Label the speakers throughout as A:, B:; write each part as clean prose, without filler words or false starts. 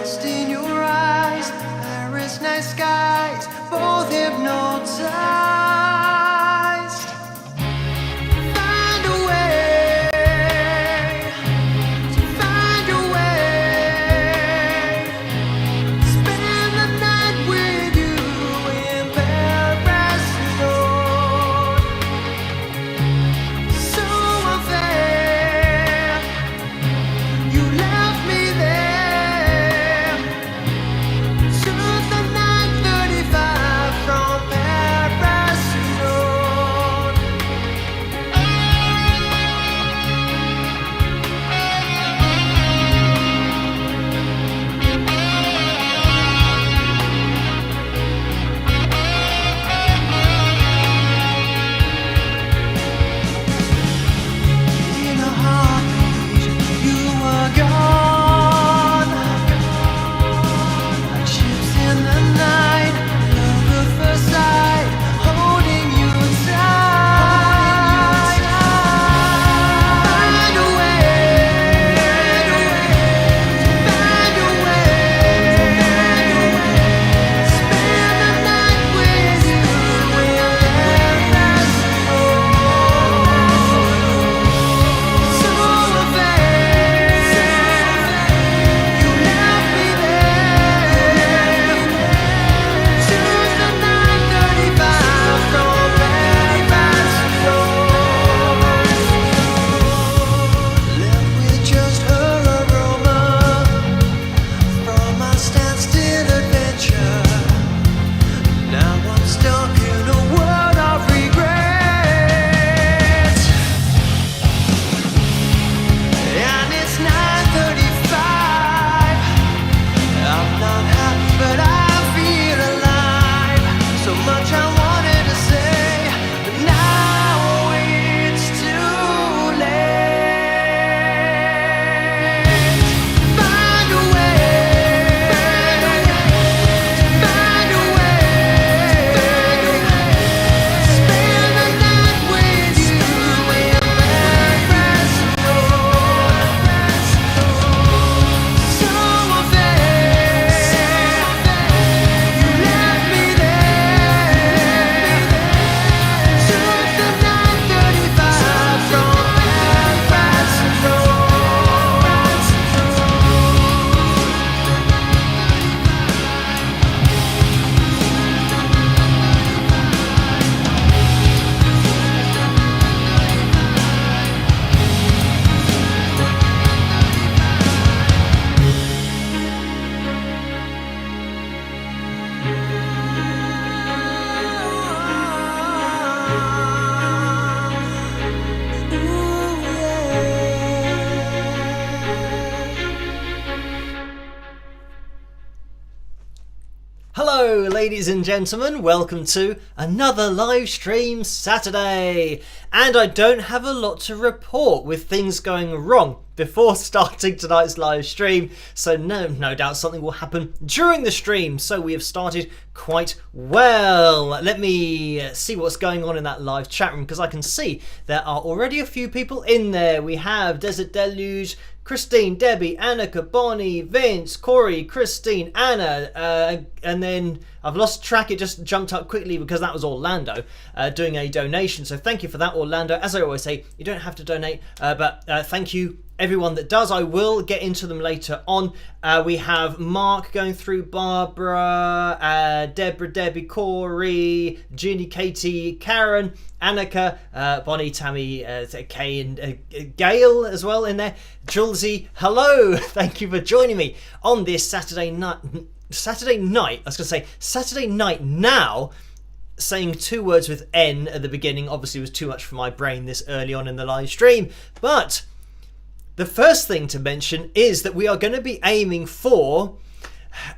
A: lost in your eyes. There is night skies, both hypnotized. Find a way to find your way. Spend the night with you in Paris, Lord. So unfair, you left me there. Took the 9:35 from Paris, Lord. In a heartbeat, you were gone. Like ships in the night, love at first sight, holding you tight. Find a way, find a way. Spend the night with you in Paris, so unfair, you left me there. Choose the 9:35 from Paris, left with just her aroma from my standstill adventure. Now I'm stuck in a world of regret. And it's 9:35. I'm not happy, but I feel alive. So much I wanted to say, but now it's too late. Find a way, find a way. Spend the night with you in Paris, Lord. So unfair, you left me there. Took the 9:35 from Paris, Lord.
B: Hello ladies and gentlemen, welcome to another live stream Saturday. And I don't have a lot to report with things going wrong before starting tonight's live stream, so no doubt something will happen during the stream. So we have started quite well. Let me see what's going on in that live chat room, because I can see there are already a few people in there. We have Desert Deluge, Christine, Debbie, Annika, Bonnie, Vince, Corey, Christine, Anna, and then I've lost track. It just jumped up quickly because that was Orlando doing a donation. So thank you for that, Orlando. As I always say, you don't have to donate, but thank you everyone that does. I will get into them later on. We have Mark going through, Barbara, Deborah, Debbie, Corey, Ginny, Katie, Karen, Annika, Bonnie, Tammy, Kay, and Gail as well in there. Julesy, hello. Thank you for joining me on this Saturday night. I was going to say Saturday night now. Saying two words with N at the beginning obviously was too much for my brain this early on in the live stream. But the first thing to mention is that we are going to be aiming for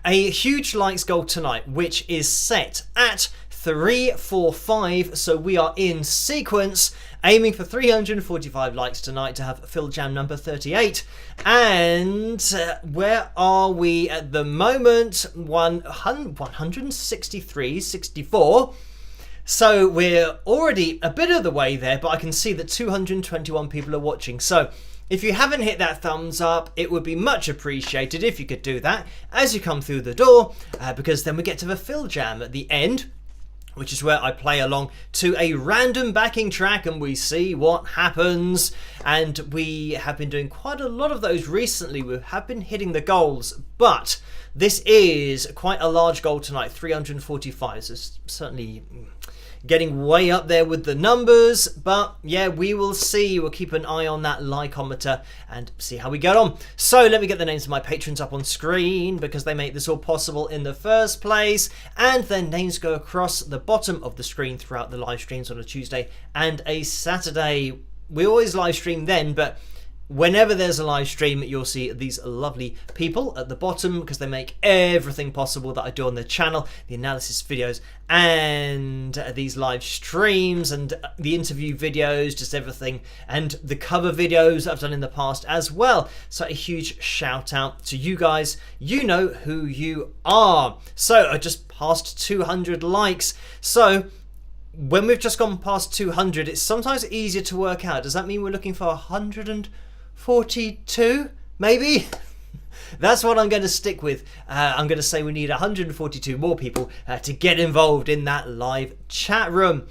B: a huge likes goal tonight, which is set at 345. So we are in sequence aiming for 345 likes tonight to have Phil Jam number 38. And where are we at the moment? 163, 64. So we're already a bit of the way there, but I can see that 221 people are watching. So if you haven't hit that thumbs up, it would be much appreciated if you could do that as you come through the door, because then we get to the fill jam at the end, which is where I play along to a random backing track and we see what happens. And we have been doing quite a lot of those recently. We have been hitting the goals, but this is quite a large goal tonight, 345. So it's certainly getting way up there with the numbers, but yeah, we will see. We'll keep an eye on that likeometer and see how we get on. So let me get the names of my patrons up on screen, because they make this all possible in the first place, and their names go across the bottom of the screen throughout the live streams on a Tuesday and a Saturday. We always live stream then, but whenever there's a live stream, you'll see these lovely people at the bottom, because they make everything possible that I do on the channel, the analysis videos and these live streams and the interview videos, just everything, and the cover videos that I've done in the past as well. So a huge shout out to you guys. You know who you are. So I just passed 200 likes. So when we've just gone past 200, it's sometimes easier to work out. Does that mean we're looking for 142 maybe? That's what I'm going to stick with. I'm going to say we need 142 more people to get involved in that live chat room.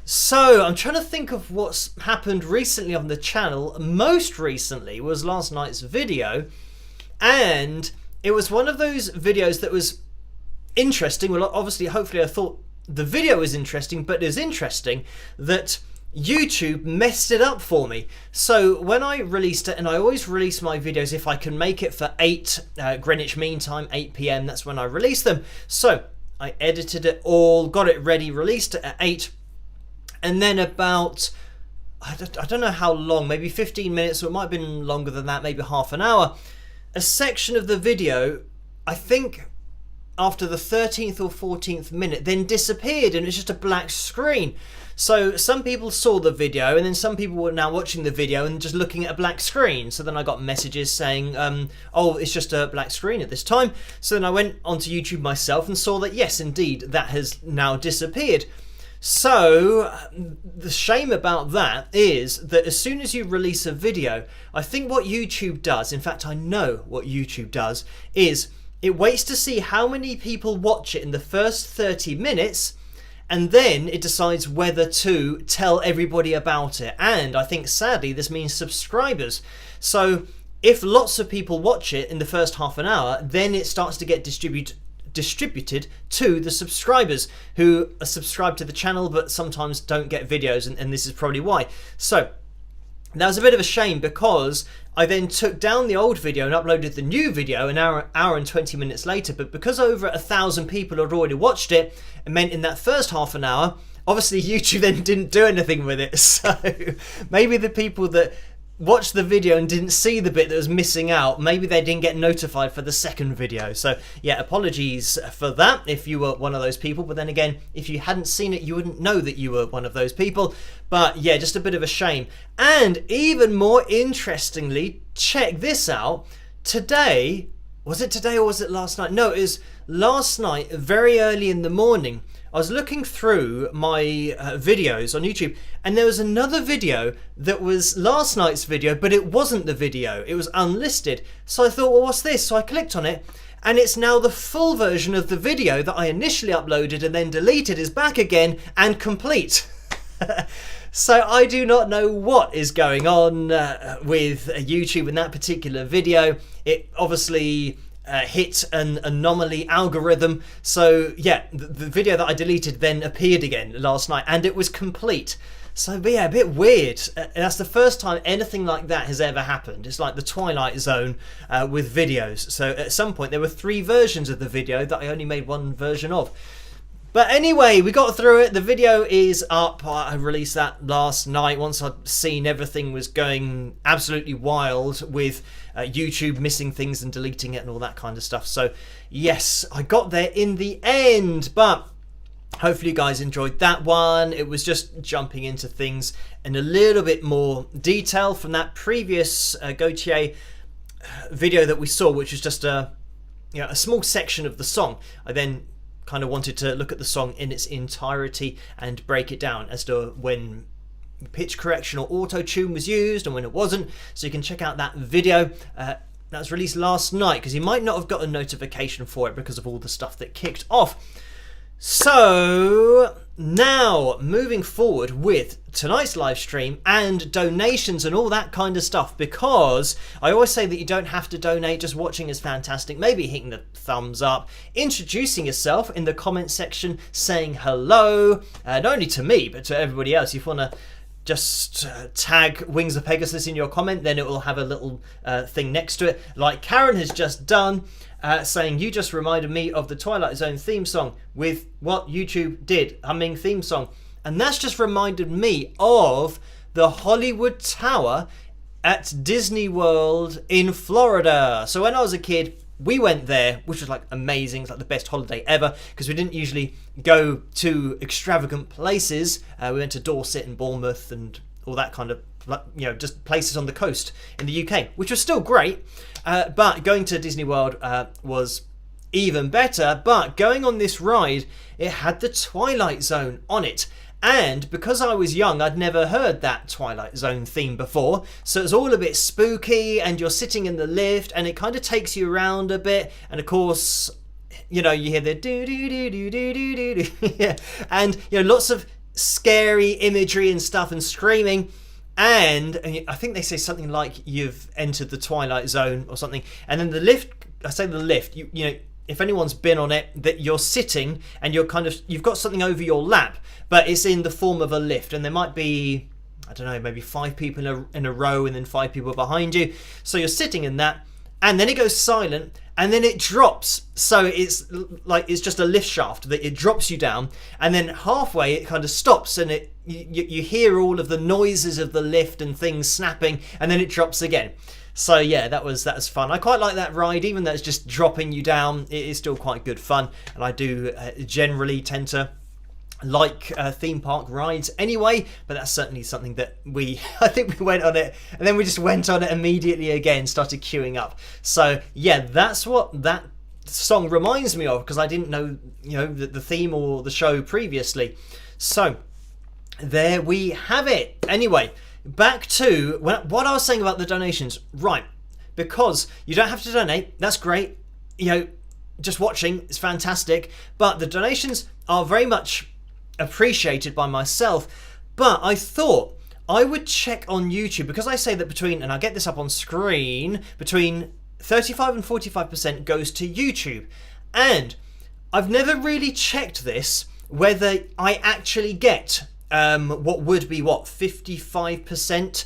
B: So I'm trying to think of what's happened recently on the channel. Most recently was last night's video, and it was one of those videos that was interesting. Well, obviously, hopefully I thought the video was interesting, but it was interesting that YouTube messed it up for me. So when I released it, and I always release my videos if I can make it for 8 Greenwich Mean Time, 8 PM, that's when I release them. So I edited it all, got it ready, released it at 8, and then about, I don't know how long, maybe 15 minutes, or it might have been longer than that, maybe half an hour, a section of the video, I think after the 13th or 14th minute, then disappeared, and it's just a black screen. So some people saw the video, and then some people were now watching the video and just looking at a black screen. So then I got messages saying, oh, it's just a black screen at this time. So then I went onto YouTube myself and saw that, yes, indeed, that has now disappeared. So the shame about that is that as soon as you release a video, I think what YouTube does, in fact, I know what YouTube does, is it waits to see how many people watch it in the first 30 minutes, and then it decides whether to tell everybody about it. And I think, sadly, this means subscribers. So if lots of people watch it in the first half an hour, then it starts to get distributed to the subscribers who are subscribed to the channel but sometimes don't get videos, and this is probably why. So that was a bit of a shame, because I then took down the old video and uploaded the new video an hour and 20 minutes later. But because over 1,000 people had already watched it, it meant in that first half an hour, obviously YouTube then didn't do anything with it. So maybe the people that watched the video and didn't see the bit that was missing out, maybe they didn't get notified for the second video. So yeah, apologies for that if you were one of those people. But then again, if you hadn't seen it, you wouldn't know that you were one of those people. But yeah, just a bit of a shame. And even more interestingly, check this out. Today, was it today or was it last night? No, it was last night, very early in the morning. I was looking through my videos on YouTube, and there was another video that was last night's video, but it wasn't the video. It was unlisted. So I thought, well, what's this? So I clicked on it, and it's now the full version of the video that I initially uploaded and then deleted is back again and complete. So I do not know what is going on with YouTube in that particular video. It obviously hit an anomaly algorithm. So yeah, the video that I deleted then appeared again last night, and it was complete. So yeah, a bit weird. That's the first time anything like that has ever happened. It's like the Twilight Zone with videos. So at some point there were 3 versions of the video that I only made 1 version of. But anyway, we got through it. The video is up. I released that last night once I'd seen everything was going absolutely wild with YouTube missing things and deleting it and all that kind of stuff. So yes, I got there in the end. But hopefully you guys enjoyed that one. It was just jumping into things in a little bit more detail from that previous Gautier video that we saw, which was just a small section of the song. I then kind of wanted to look at the song in its entirety and break it down as to when pitch correction or auto tune was used and when it wasn't. So you can check out that video. That was released last night because you might not have got a notification for it because of all the stuff that kicked off. So now moving forward with tonight's live stream and donations and all that kind of stuff, because I always say that you don't have to donate, just watching is fantastic. Maybe hitting the thumbs up, introducing yourself in the comment section, saying hello, not only to me but to everybody else. If you want to just tag Wings of Pegasus in your comment, then it will have a little thing next to it, like Karen has just done, saying, you just reminded me of the Twilight Zone theme song with what YouTube did, humming theme song. And that's just reminded me of the Hollywood Tower at Disney World in Florida. So when I was a kid, we went there, which was like amazing. It's like the best holiday ever because we didn't usually go to extravagant places. We went to Dorset and Bournemouth and all that kind of, just places on the coast in the UK, which was still great. But going to Disney World was even better. But going on this ride, it had the Twilight Zone on it. And because I was young, I'd never heard that Twilight Zone theme before. So it's all a bit spooky and you're sitting in the lift and it kind of takes you around a bit. And of course, you hear the do-do-do-do-do-do-do. Yeah. And, lots of scary imagery and stuff and screaming. And I think they say something like you've entered the Twilight Zone or something. And then the lift, I say the lift, if anyone's been on it, that you're sitting and you've got something over your lap, but it's in the form of a lift, and there might be, I don't know, maybe 5 people in a row and then 5 people behind you. So you're sitting in that, and then it goes silent, and then it drops. So it's just a lift shaft that it drops you down, and then halfway it kind of stops, and you hear all of the noises of the lift and things snapping, and then it drops again. So yeah, that was fun. I quite like that ride, even though it's just dropping you down. It is still quite good fun, and I do generally tend to like theme park rides anyway. But that's certainly something that I think we went on it, and then we just went on it immediately again, started queuing up. So yeah, that's what that song reminds me of because I didn't know the theme or the show previously. So there we have it. Anyway, back to what I was saying about the donations. Right, because you don't have to donate. That's great. Just watching is fantastic. But the donations are very much appreciated by myself. But I thought I would check on YouTube, because I say that and I'll get this up on screen, between 35 and 45% goes to YouTube. And I've never really checked this, whether I actually get what would be 55%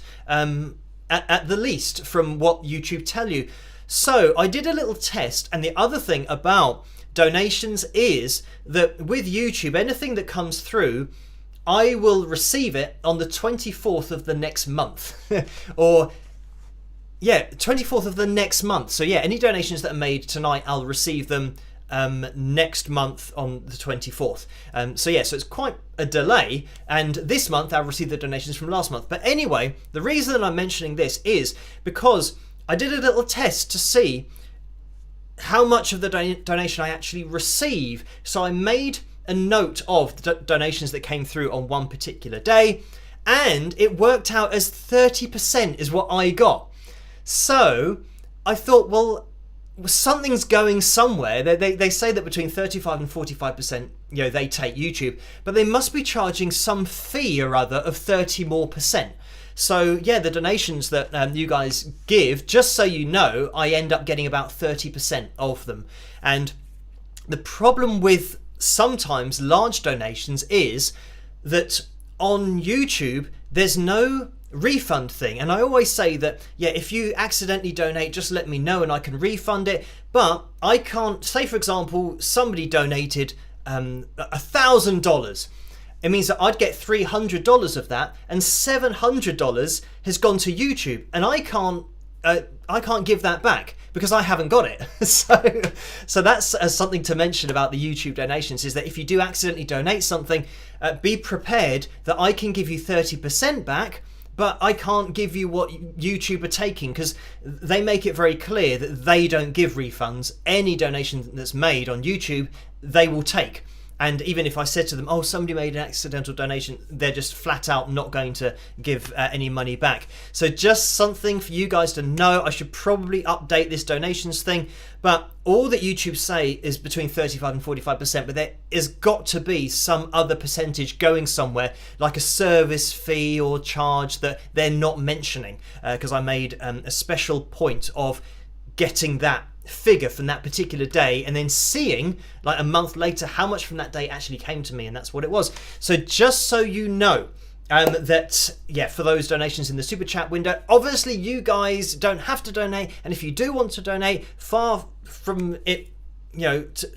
B: at the least from what YouTube tell you. So I did a little test, and the other thing about donations is that with YouTube, anything that comes through, I will receive it on the 24th of the next month. Or 24th of the next month. So yeah, any donations that are made tonight, I'll receive them next month on the 24th. So it's quite a delay, and this month I'll receive the donations from last month. But anyway, the reason that I'm mentioning this is because I did a little test to see how much of the donation I actually receive. So I made a note of the donations that came through on one particular day, and it worked out as 30% is what I got. So I thought, well, something's going somewhere. They say that between 35 and 45%, they take YouTube, but they must be charging some fee or other of 30 more percent. So yeah, the donations that you guys give, just so you know, I end up getting about 30% of them. And the problem with sometimes large donations is that on YouTube, there's no refund thing. And I always say that, if you accidentally donate, just let me know and I can refund it. But I can't, say for example, somebody donated $1,000. It means that I'd get $300 of that, and $700 has gone to YouTube, and I can't give that back because I haven't got it. So that's something to mention about the YouTube donations, is that if you do accidentally donate something, be prepared that I can give you 30% back, but I can't give you what YouTube are taking, because they make it very clear that they don't give refunds. Any donation that's made on YouTube, they will take. And even if I said to them, oh, somebody made an accidental donation, they're just flat out not going to give any money back. So just something for you guys to know. I should probably update this donations thing, but all that YouTube say is between 35 and 45%, but there has got to be some other percentage going somewhere, like a service fee or charge that they're not mentioning, because I made a special point of getting that figure from that particular day and then seeing like a month later how much from that day actually came to me, and that's what it was. So just so you know, that for those donations in the super chat window, obviously you guys don't have to donate, and if you do want to donate, far from it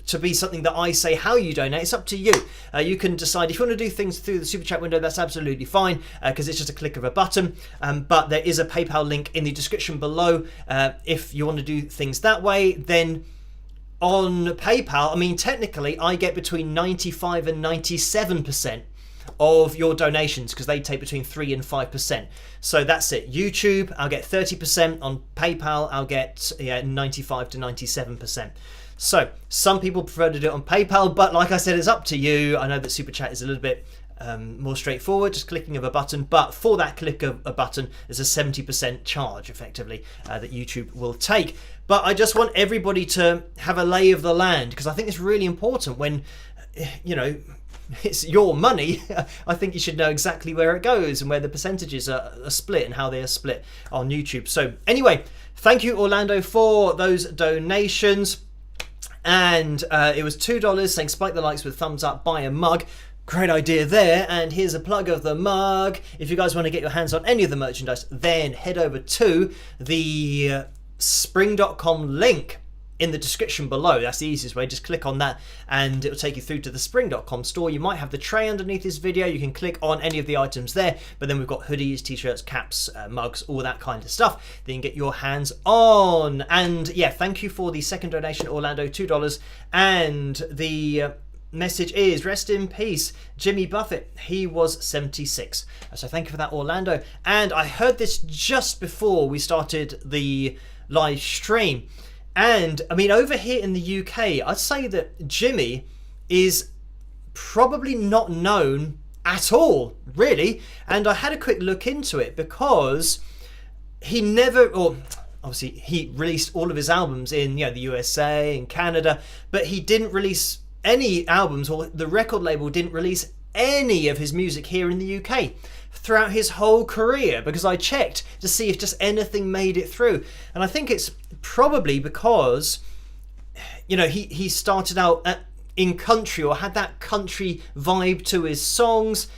B: to be something that I say how you donate. It's up to you. You can decide if you want to do things through the super chat window. That's absolutely fine, because it's just a click of a button, but there is a PayPal link in the description below if you want to do things that way. Then on PayPal, I mean, technically I get between 95 and 97% of your donations, because they take between 3 and 5%. So that's it. YouTube, I'll get 30%. On PayPal, I'll get 95 to 97%. So some people prefer to do it on PayPal, but like I said, it's up to you. I know that Super Chat is a little bit more straightforward, just clicking of a button, but for that click of a button, there's a 70% charge effectively that YouTube will take. But I just want everybody to have a lay of the land, because I think it's really important when, it's your money. I think you should know exactly where it goes and where the percentages are split and how they are split on YouTube. So anyway, thank you, Orlando, for those donations. And it was $2 saying spike the likes with thumbs up, buy a mug. Great idea there. And here's a plug of the mug. If you guys want to get your hands on any of the merchandise, then head over to the spring.com link in the description below. That's the easiest way. Just click on that and it will take you through to the spring.com store. You might have the tray underneath this video. You can click on any of the items there, but then we've got hoodies, t-shirts, caps, mugs, all that kind of stuff that you can get your hands on. And yeah, thank you for the second donation, Orlando, $2. And the message is, rest in peace, Jimmy Buffett. He was 76. So thank you for that, Orlando. And I heard this just before we started the live stream. And I mean, over here in the UK, I'd say that Jimmy is probably not known at all, really. And I had a quick look into it, because he never, or obviously he released all of his albums in the USA and Canada, but he didn't release any albums, or the record label didn't release any of his music here in the UK throughout his whole career, because I checked to see if just anything made it through. And I think it's probably because he started out in country, or had that country vibe to his songs,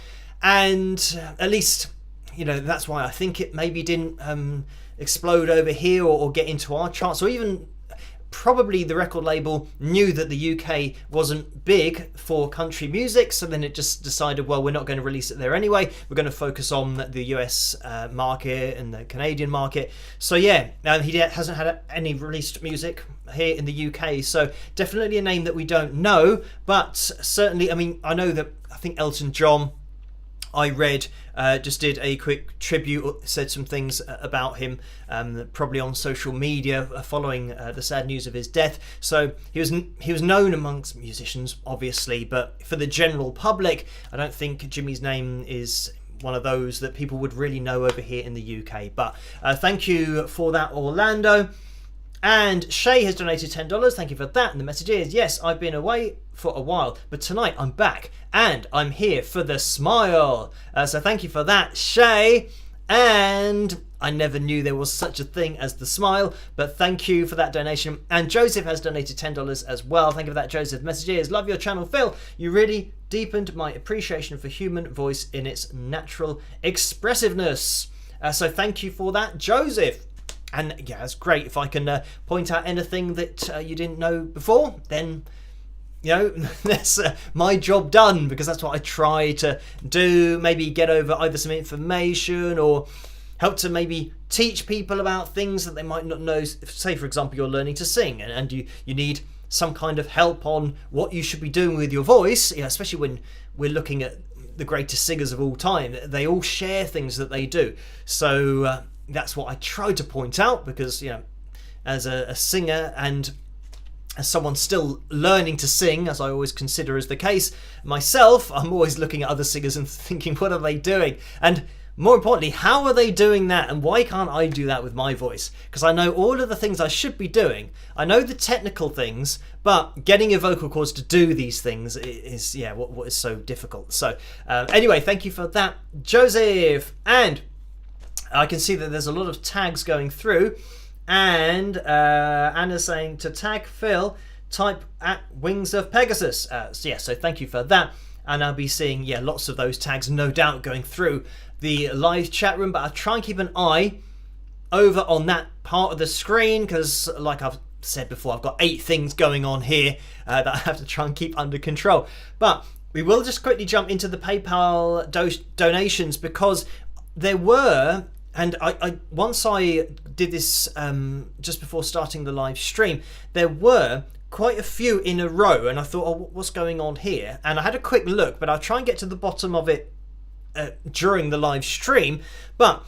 B: and at least that's why I think it maybe didn't explode over here or get into our charts, or even probably the record label knew that the UK wasn't big for country music, so then it just decided, well, we're not going to release it there anyway. We're going to focus on the US market and the Canadian market. So yeah, he hasn't had any released music here in the UK, so definitely a name that we don't know. But certainly, I mean, I know that I think Elton John, I read, just did a quick tribute, said some things about him, probably on social media following the sad news of his death. So he was known amongst musicians, obviously, but for the general public, I don't think Jimmy's name is one of those that people would really know over here in the UK. But thank you for that, Orlando. And Shay has donated $10. Thank you for that. And the message is, yes, I've been away for a while, but tonight I'm back and I'm here for the smile. So thank you for that, Shay. And I never knew there was such a thing as the smile, but thank you for that donation. And Joseph has donated $10 as well. Thank you for that, Joseph. The message is, love your channel, Phil. You really deepened my appreciation for human voice in its natural expressiveness. So thank you for that, Joseph. And yeah, it's great. If I can point out anything that you didn't know before, then that's my job done, because that's what I try to do. Maybe get over either some information, or help to maybe teach people about things that they might not know. Say, for example, you're learning to sing and you need some kind of help on what you should be doing with your voice, especially when we're looking at the greatest singers of all time. They all share things that they do. So that's what I try to point out, because as a singer and as someone still learning to sing, as I always consider as the case myself, I'm always looking at other singers and thinking, what are they doing? And more importantly, how are they doing that, and why can't I do that with my voice? Because I know all of the things I should be doing. I know the technical things, but getting your vocal cords to do these things is what is so difficult. So anyway, thank you for that, Joseph. And I can see that there's a lot of tags going through. And Anna's saying to tag Phil, type at Wings of Pegasus. So thank you for that. And I'll be seeing lots of those tags, no doubt, going through the live chat room. But I'll try and keep an eye over on that part of the screen, because like I've said before, I've got 8 things going on here that I have to try and keep under control. But we will just quickly jump into the PayPal donations, because there were, and I once I did this just before starting the live stream, there were quite a few in a row, and I thought, oh, what's going on here? And I had a quick look, but I'll try and get to the bottom of it during the live stream. But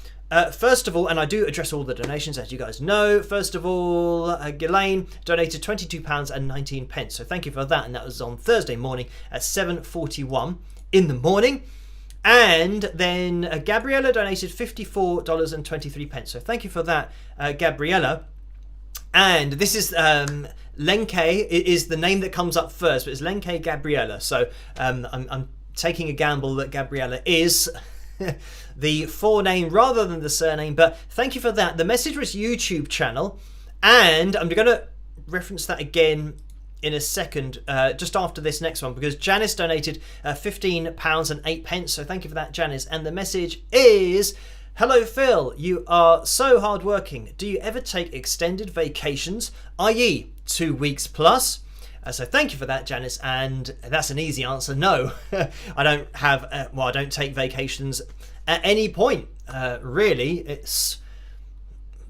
B: first of all, and I do address all the donations, as you guys know. First of all, Ghislaine donated £22.19. So thank you for that. And that was on Thursday morning at 7:41 in the morning. And then Gabriella donated $54.23. So thank you for that, Gabriella. And this is Lenke is the name that comes up first, but it's Lenke Gabriella. So I'm taking a gamble that Gabriella is the forename rather than the surname, but thank you for that. The message was YouTube channel, and I'm going to reference that again in a second, just after this next one, because Janice donated £15.08. So thank you for that, Janice. And the message is, hello Phil, you are so hardworking. Do you ever take extended vacations, i.e. 2 weeks plus? So thank you for that, Janice, and that's an easy answer. No, I don't have. I don't take vacations at any point. Really, it's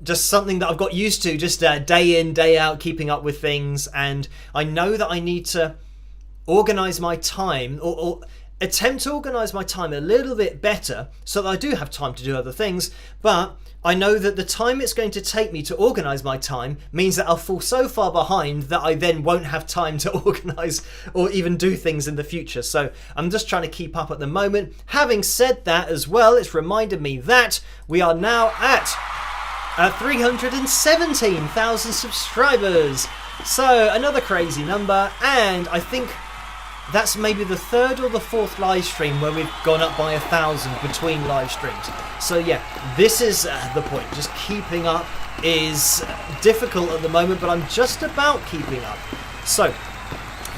B: just something that I've got used to, just day in, day out, keeping up with things. And I know that I need to organise my time, or attempt to organise my time a little bit better, so that I do have time to do other things. But I know that the time it's going to take me to organise my time means that I'll fall so far behind that I then won't have time to organise or even do things in the future. So I'm just trying to keep up at the moment. Having said that as well, it's reminded me that we are now at 317,000 subscribers. So another crazy number, and I think that's maybe the 3rd or the 4th live stream where we've gone up by 1,000 between live streams. So yeah, this is the point. Just keeping up is difficult at the moment, but I'm just about keeping up. So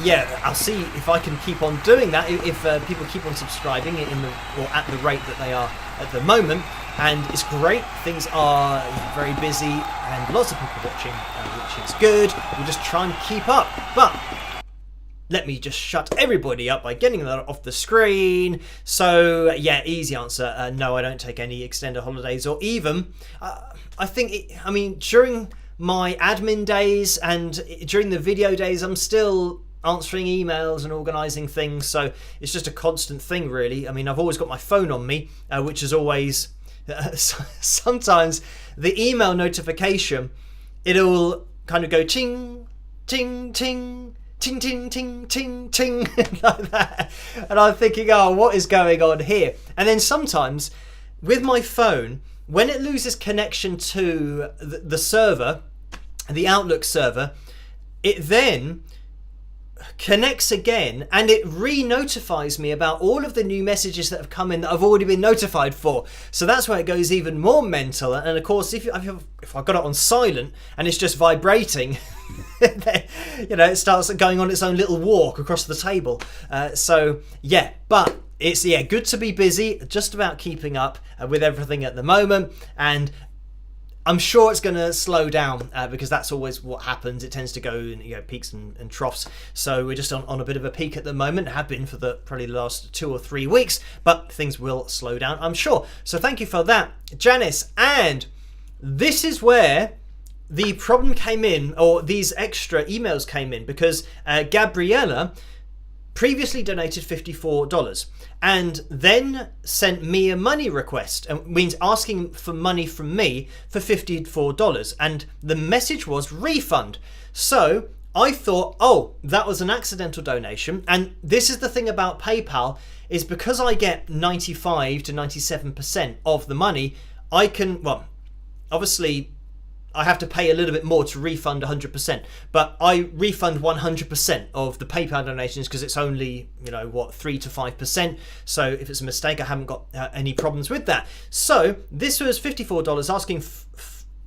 B: yeah, I'll see if I can keep on doing that, if people keep on subscribing or at the rate that they are at the moment. And it's great. Things are very busy and lots of people watching, which is good. We'll just try and keep up. But let me just shut everybody up by getting that off the screen. So yeah, easy answer. No, I don't take any extended holidays, or even I think during my admin days and during the video days, I'm still answering emails and organising things. So it's just a constant thing, really. I mean, I've always got my phone on me, which is always sometimes the email notification, it'll kind of go ting, ting, ting, ting, ting, ting, ting, ting, like that. And I'm thinking, oh, what is going on here? And then sometimes with my phone, when it loses connection to the server, the Outlook server, it then connects again and it re-notifies me about all of the new messages that have come in that I've already been notified for. So that's where it goes even more mental. And of course, if I've got it on silent and it's just vibrating, it starts going on its own little walk across the table. So yeah, but it's good to be busy, just about keeping up with everything at the moment. And I'm sure it's going to slow down because that's always what happens. It tends to go in peaks and troughs. So we're just on a bit of a peak at the moment, have been for the probably last 2 or 3 weeks, but things will slow down, I'm sure. So thank you for that, Janice. And this is where the problem came in, or these extra emails came in, because Gabriella previously donated $54 and then sent me a money request, means asking for money from me for $54, and the message was refund. So I thought, oh, that was an accidental donation. And this is the thing about PayPal, is because I get 95 to 97% of the money, I can, well, obviously I have to pay a little bit more to refund 100%, but I refund 100% of the PayPal donations because it's only, 3 to 5%. So if it's a mistake, I haven't got any problems with that. So this was $54 asking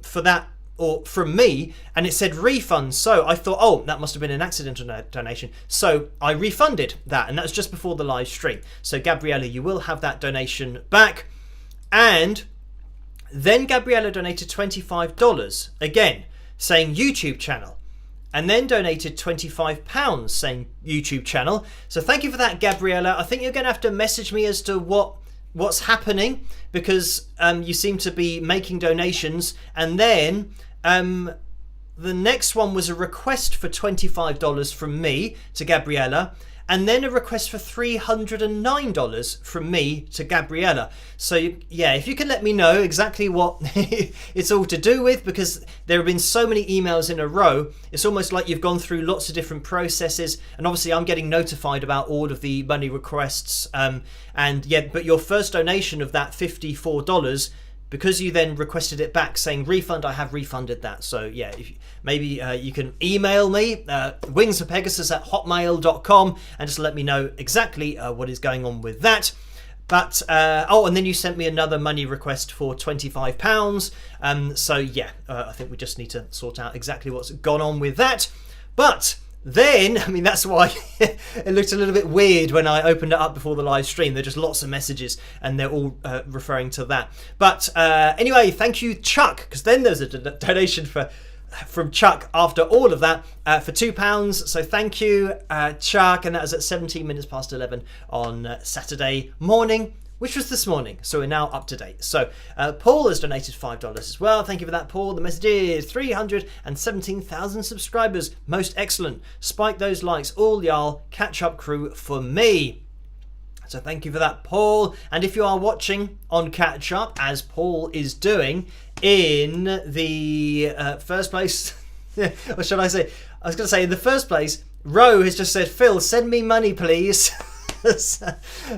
B: for that, or from me, and it said refund. So I thought, oh, that must have been an accidental donation. So I refunded that, and that was just before the live stream. So Gabriella, you will have that donation back. And then Gabriella donated $25 again, saying YouTube channel, and then donated £25 saying YouTube channel. So thank you for that, Gabriella. I think you're going to have to message me as to what's happening, because you seem to be making donations. And then the next one was a request for $25 from me to Gabriella, and then a request for $309 from me to Gabriella. So yeah, if you can let me know exactly what it's all to do with, because there have been so many emails in a row, it's almost like you've gone through lots of different processes, and obviously I'm getting notified about all of the money requests, but your first donation of that $54, because you then requested it back saying refund, I have refunded that. So yeah, maybe you can email me, wingsforpegasus@hotmail.com, and just let me know exactly what is going on with that. But and then you sent me another money request for £25. So yeah, I think we just need to sort out exactly what's gone on with that. But then, that's why it looked a little bit weird when I opened it up before the live stream. There are just lots of messages, and they're all referring to that. But anyway, thank you, Chuck, because then there's a donation from Chuck after all of that for £2. So thank you, Chuck, and that was at 17 minutes past 11 on Saturday morning, which was this morning. So we're now up to date. So Paul has donated $5 as well. Thank you for that, Paul. The message is 317,000 subscribers. Most excellent. Spike those likes, all y'all. Catch up crew for me. So thank you for that, Paul. And if you are watching on Catch Up, as Paul is doing, in the first place, what should I say? I was going to say in the first place, Ro has just said, Phil, send me money, please.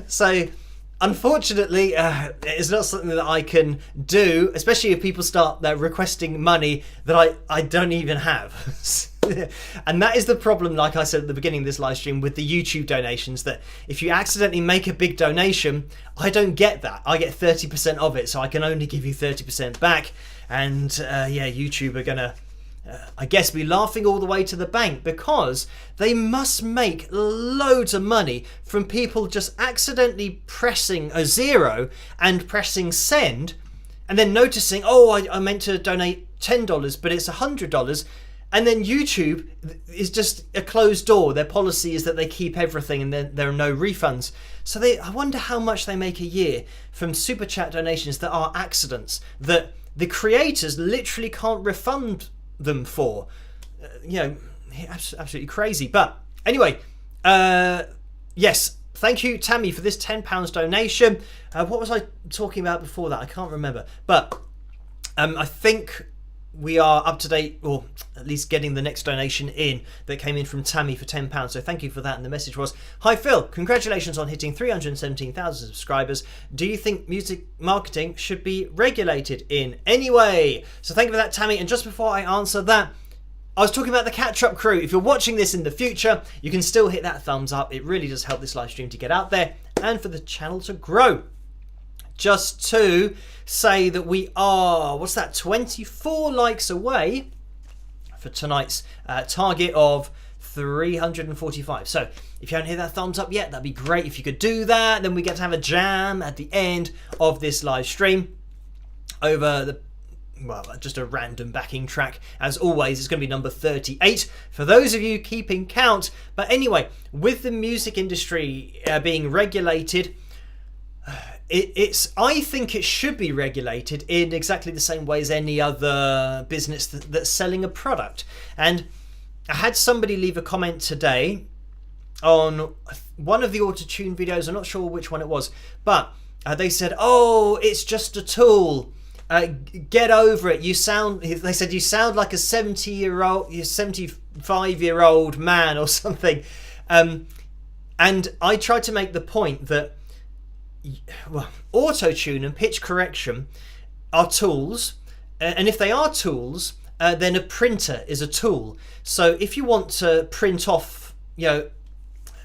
B: So unfortunately, it's not something that I can do, especially if people start requesting money that I don't even have. And that is the problem, like I said at the beginning of this live stream, with the YouTube donations, that if you accidentally make a big donation, I don't get that. I get 30% of it, so I can only give you 30% back. And YouTube are going to, I guess, be laughing all the way to the bank, because they must make loads of money from people just accidentally pressing a 0 and pressing send, and then noticing, oh, I meant to donate $10, but it's $100. And then YouTube is just a closed door. Their policy is that they keep everything, and then there are no refunds. So I wonder how much they make a year from super chat donations that are accidents, that the creators literally can't refund them for. Absolutely crazy. But anyway, yes, thank you, Tammy, for this £10 donation. What was I talking about before that? I can't remember. But I think we are up to date, or at least getting the next donation in that came in from Tammy for £10. So thank you for that. And the message was, hi Phil, congratulations on hitting 317,000 subscribers. Do you think music marketing should be regulated in any way? So thank you for that, Tammy. And just before I answer that, I was talking about the Catch Up crew. If you're watching this in the future, you can still hit that thumbs up. It really does help this live stream to get out there and for the channel to grow. Just to say that we are, 24 likes away for tonight's target of 345. So if you haven't hit that thumbs up yet, that'd be great if you could do that. Then we get to have a jam at the end of this live stream over just a random backing track. As always, it's going to be number 38 for those of you keeping count. But anyway, with the music industry being regulated, I think it should be regulated in exactly the same way as any other business that's selling a product. And I had somebody leave a comment today on one of the auto-tune videos. I'm not sure which one it was, but they said, oh, it's just a tool. Get over it. They said you sound like a 70-year-old, 5-year-old man or something. And I tried to make the point that auto-tune and pitch correction are tools, and if they are tools, then a printer is a tool. So if you want to print off,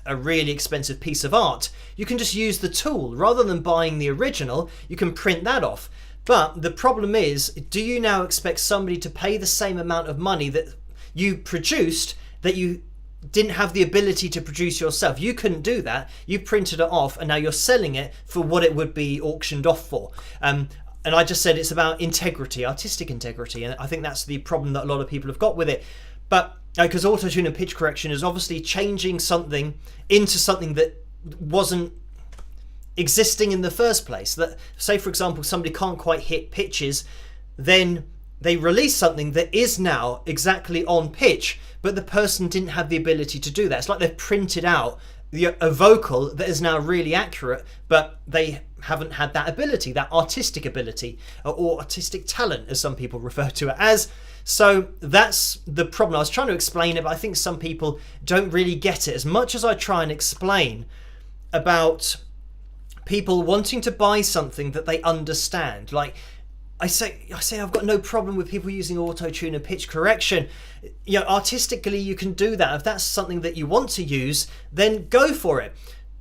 B: a really expensive piece of art, you can just use the tool rather than buying the original. You can print that off. But the problem is, do you now expect somebody to pay the same amount of money that you produced that you didn't have the ability to produce yourself? You couldn't do that. You printed it off and now you're selling it for what it would be auctioned off for. And I just said it's about integrity, artistic integrity, and I think that's the problem that a lot of people have got with it. But because auto-tune and pitch correction is obviously changing something into something that wasn't existing in the first place. That, say for example, somebody can't quite hit pitches, then they release something that is now exactly on pitch, but the person didn't have the ability to do that. It's like they've printed out a vocal that is now really accurate, but they haven't had that ability, that artistic ability, or artistic talent, as some people refer to it as. So that's the problem. I was trying to explain it, but I think some people don't really get it. As much as I try and explain about people wanting to buy something that they understand, like I say I've got no problem with people using auto-tune and pitch correction. Artistically you can do that. If that's something that you want to use, then go for it.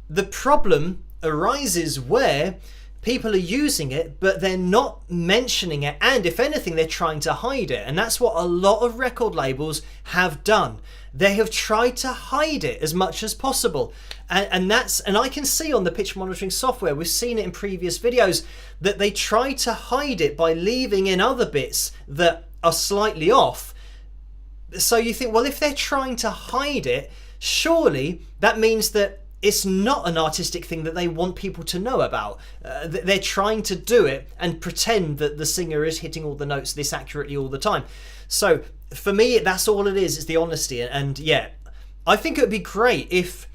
B: The problem arises where people are using it, but they're not mentioning it, and if anything, they're trying to hide it. And that's what a lot of record labels have done. They have tried to hide it as much as possible. And I can see on the pitch monitoring software, we've seen it in previous videos, that they try to hide it by leaving in other bits that are slightly off. So you think, well, if they're trying to hide it, surely that means that it's not an artistic thing that they want people to know about. They're trying to do it and pretend that the singer is hitting all the notes this accurately all the time. So for me, that's all it is the honesty. And yeah, I think it would be great if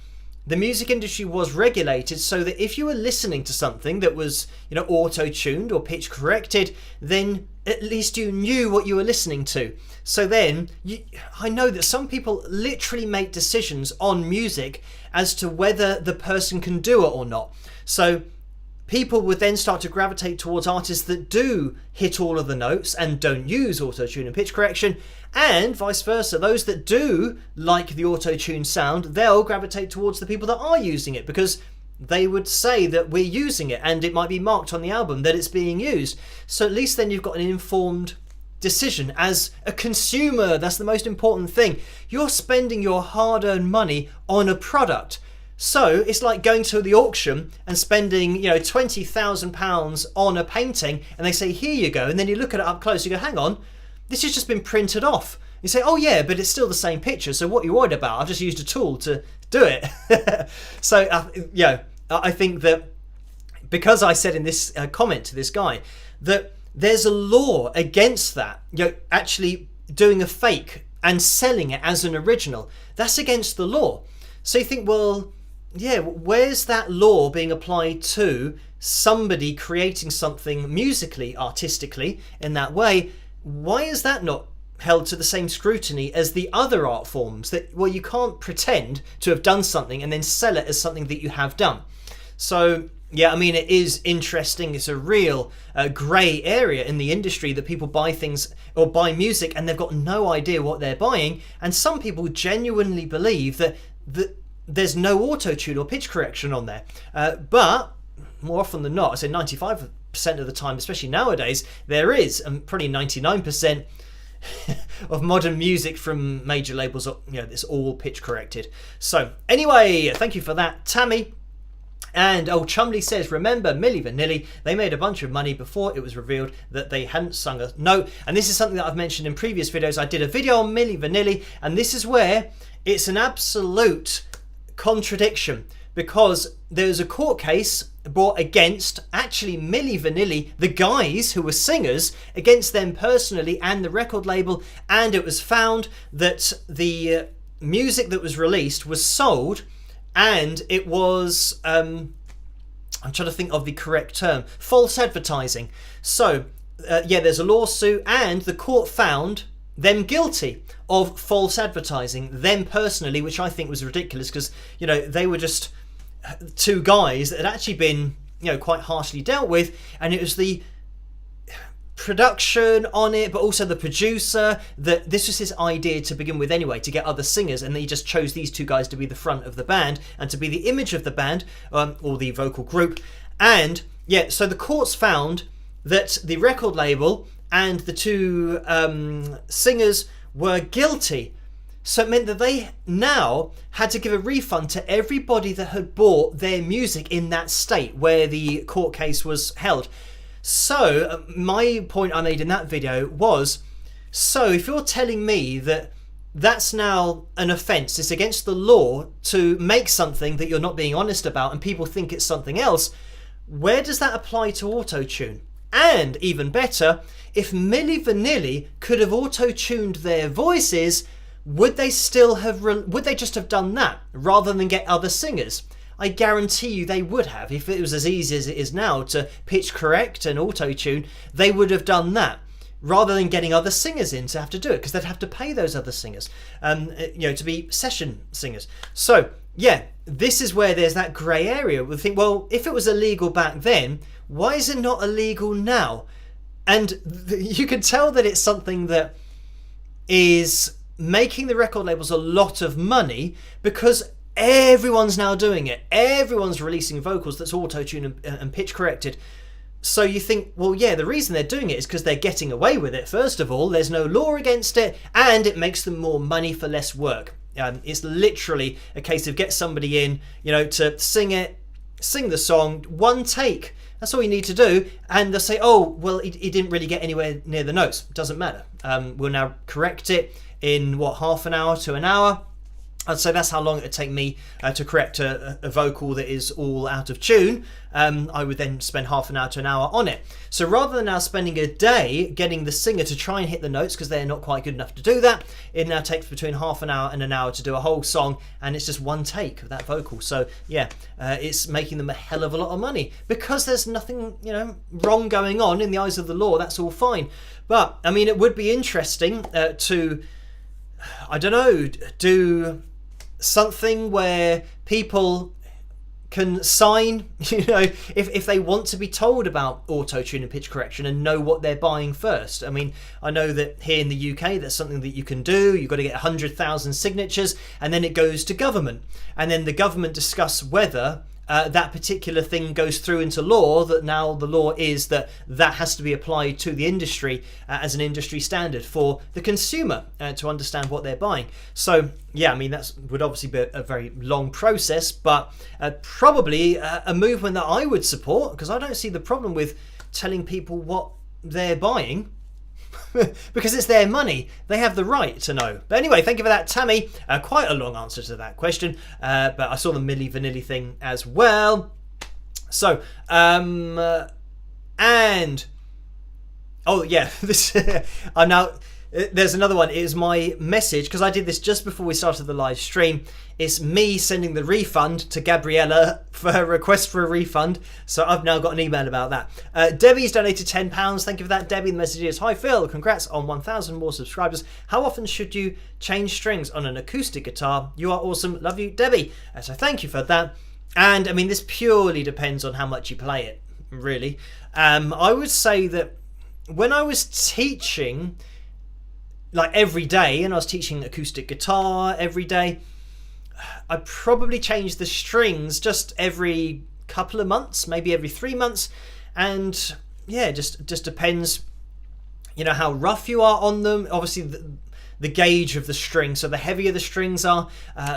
B: the music industry was regulated so that if you were listening to something that was, auto-tuned or pitch corrected, then at least you knew what you were listening to. So then, I know that some people literally make decisions on music as to whether the person can do it or not. So people would then start to gravitate towards artists that do hit all of the notes and don't use auto-tune and pitch correction, and vice versa. Those that do like the auto-tune sound, they'll gravitate towards the people that are using it, because they would say that we're using it and it might be marked on the album that it's being used. So at least then you've got an informed decision as a consumer. That's the most important thing. You're spending your hard-earned money on a product. So it's like going to the auction and spending, £20,000 on a painting, and they say, here you go, and then you look at it up close, you go, hang on, this has just been printed off. You say, oh yeah, but it's still the same picture, so what are you worried about? I've just used a tool to do it. So I think that because I said in this comment to this guy that there's a law against that, actually doing a fake and selling it as an original, that's against the law. So you think, well, yeah, where's that law being applied to somebody creating something musically, artistically in that way? Why is that not held to the same scrutiny as the other art forms? That, well, you can't pretend to have done something and then sell it as something that you have done. So yeah, I mean, it is interesting. It's a real grey area in the industry that people buy things or buy music and they've got no idea what they're buying. And some people genuinely believe that there's no auto-tune or pitch correction on there. But more often than not, I say 95% of the time, especially nowadays, there is, and probably 99% of modern music from major labels, it's all pitch corrected. So anyway, thank you for that, Tammy. And Chumley says, remember Milli Vanilli, they made a bunch of money before it was revealed that they hadn't sung a note. And this is something that I've mentioned in previous videos. I did a video on Milli Vanilli, and this is where it's an absolute contradiction, because there's a court case brought against actually Milli Vanilli, the guys who were singers, against them personally and the record label, and it was found that the music that was released was sold, and it was I'm trying to think of the correct term, false advertising. So yeah, there's a lawsuit, and the court found them guilty of false advertising, them personally, which I think was ridiculous because, you know, they were just two guys that had actually been, you know, quite harshly dealt with, and it was the production on it, but also the producer, that this was his idea to begin with anyway, to get other singers, and he just chose these two guys to be the front of the band and to be the image of the band, or the vocal group. And yeah, so the courts found that the record label and the two singers were guilty. So it meant that they now had to give a refund to everybody that had bought their music in that state where the court case was held. So my point I made in that video was, so if you're telling me that that's now an offence, it's against the law to make something that you're not being honest about and people think it's something else, where does that apply to auto-tune? And even better, if Milli Vanilli could have auto-tuned their voices, would they just have done that rather than get other singers? I guarantee you they would have. If it was as easy as it is now to pitch correct and auto-tune, they would have done that rather than getting other singers in to have to do it, because they'd have to pay those other singers, to be session singers. So yeah, this is where there's that grey area. We think, well, if it was illegal back then, why is it not illegal now? And you can tell that it's something that is making the record labels a lot of money, because everyone's now doing it. Everyone's releasing vocals that's auto-tuned and pitch corrected. So you think, well, yeah, the reason they're doing it is because they're getting away with it. First of all, there's no law against it, and it makes them more money for less work. It's literally a case of get somebody in, to sing the song, one take. That's all you need to do. And they'll say, oh, well, he didn't really get anywhere near the notes. Doesn't matter. We'll now correct it in, half an hour to an hour. I'd say that's how long it would take me to correct a vocal that is all out of tune. I would then spend half an hour to an hour on it. So rather than now spending a day getting the singer to try and hit the notes because they're not quite good enough to do that, it now takes between half an hour and an hour to do a whole song, and it's just one take of that vocal. So yeah, it's making them a hell of a lot of money because there's nothing wrong going on in the eyes of the law. That's all fine. But I mean, it would be interesting to, I don't know, do something where people can sign, if they want to be told about auto-tune and pitch correction and know what they're buying first. I mean, I know that here in the UK, that's something that you can do. You've got to get 100,000 signatures, and then it goes to government. And then the government discuss whether that particular thing goes through into law, that now the law is that has to be applied to the industry as an industry standard for the consumer to understand what they're buying. So yeah, I mean, that would obviously be a very long process, but probably a movement that I would support, because I don't see the problem with telling people what they're buying. Because it's their money, they have the right to know. But anyway, thank you for that, Tammy. Quite a long answer to that question, but I saw the Milli Vanilli thing as well. So and oh yeah, this I'm now. There's another one. It is my message, because I did this just before we started the live stream. It's me sending the refund to Gabriella for her request for a refund. So I've now got an email about that. Debbie's donated £10. Thank you for that, Debbie. The message is, hi Phil, congrats on 1,000 more subscribers. How often should you change strings on an acoustic guitar? You are awesome. Love you, Debbie. So thank you for that. And I mean, this purely depends on how much you play it, really. I would say that when I was teaching, like every day, and I was teaching acoustic guitar every day, I probably changed the strings just every couple of months, maybe every 3 months. And yeah, just depends, how rough you are on them. Obviously the gauge of the string. So the heavier the strings are,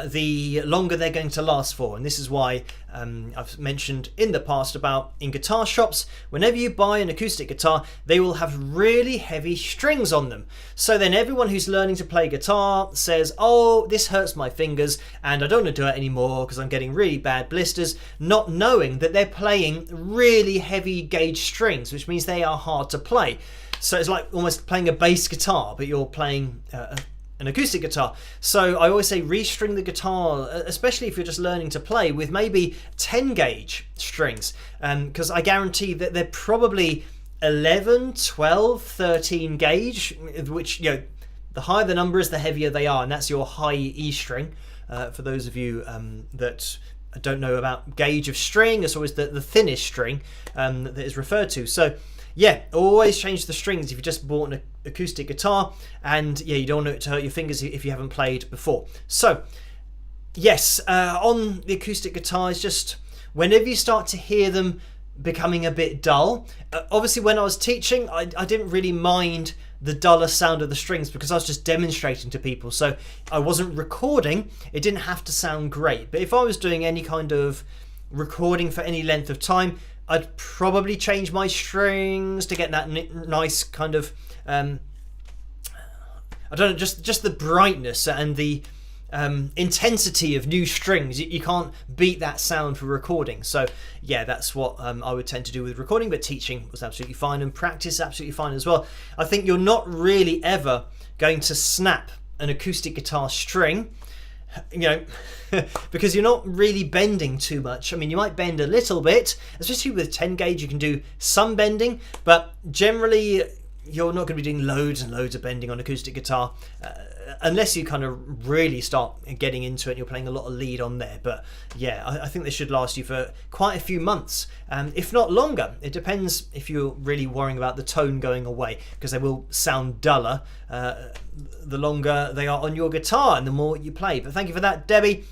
B: the longer they're going to last for. And this is why I've mentioned in the past about in guitar shops, whenever you buy an acoustic guitar, they will have really heavy strings on them. So then everyone who's learning to play guitar says, oh, this hurts my fingers and I don't want to do it anymore because I'm getting really bad blisters, not knowing that they're playing really heavy gauge strings, which means they are hard to play. So it's like almost playing a bass guitar, but you're playing an acoustic guitar. So I always say restring the guitar, especially if you're just learning to play, with maybe 10 gauge strings, because I guarantee that they're probably 11, 12, 13 gauge, which The higher the number is, the heavier they are, and that's your high E string. For those of you that don't know about gauge of string, it's always the thinnest string that is referred to. So yeah, always change the strings if you just bought an acoustic guitar, and yeah, you don't want it to hurt your fingers if you haven't played before. So yes, on the acoustic guitars, just whenever you start to hear them becoming a bit dull, obviously when I was teaching, I didn't really mind the duller sound of the strings because I was just demonstrating to people, so I wasn't recording. It didn't have to sound great, but if I was doing any kind of recording for any length of time, I'd probably change my strings to get that nice kind of I don't know, just the brightness and the intensity of new strings. You can't beat that sound for recording. So yeah, that's what I would tend to do with recording, but teaching was absolutely fine, and practice absolutely fine as well. I think you're not really ever going to snap an acoustic guitar string, you know, because you're not really bending too much. I mean, you might bend a little bit, especially with 10 gauge, you can do some bending, but generally you're not going to be doing loads and loads of bending on acoustic guitar, unless you kind of really start getting into it and you're playing a lot of lead on there. But yeah, I think this should last you for quite a few months, if not longer. It depends if you're really worrying about the tone going away, because they will sound duller the longer they are on your guitar and the more you play. But thank you for that, Debbie.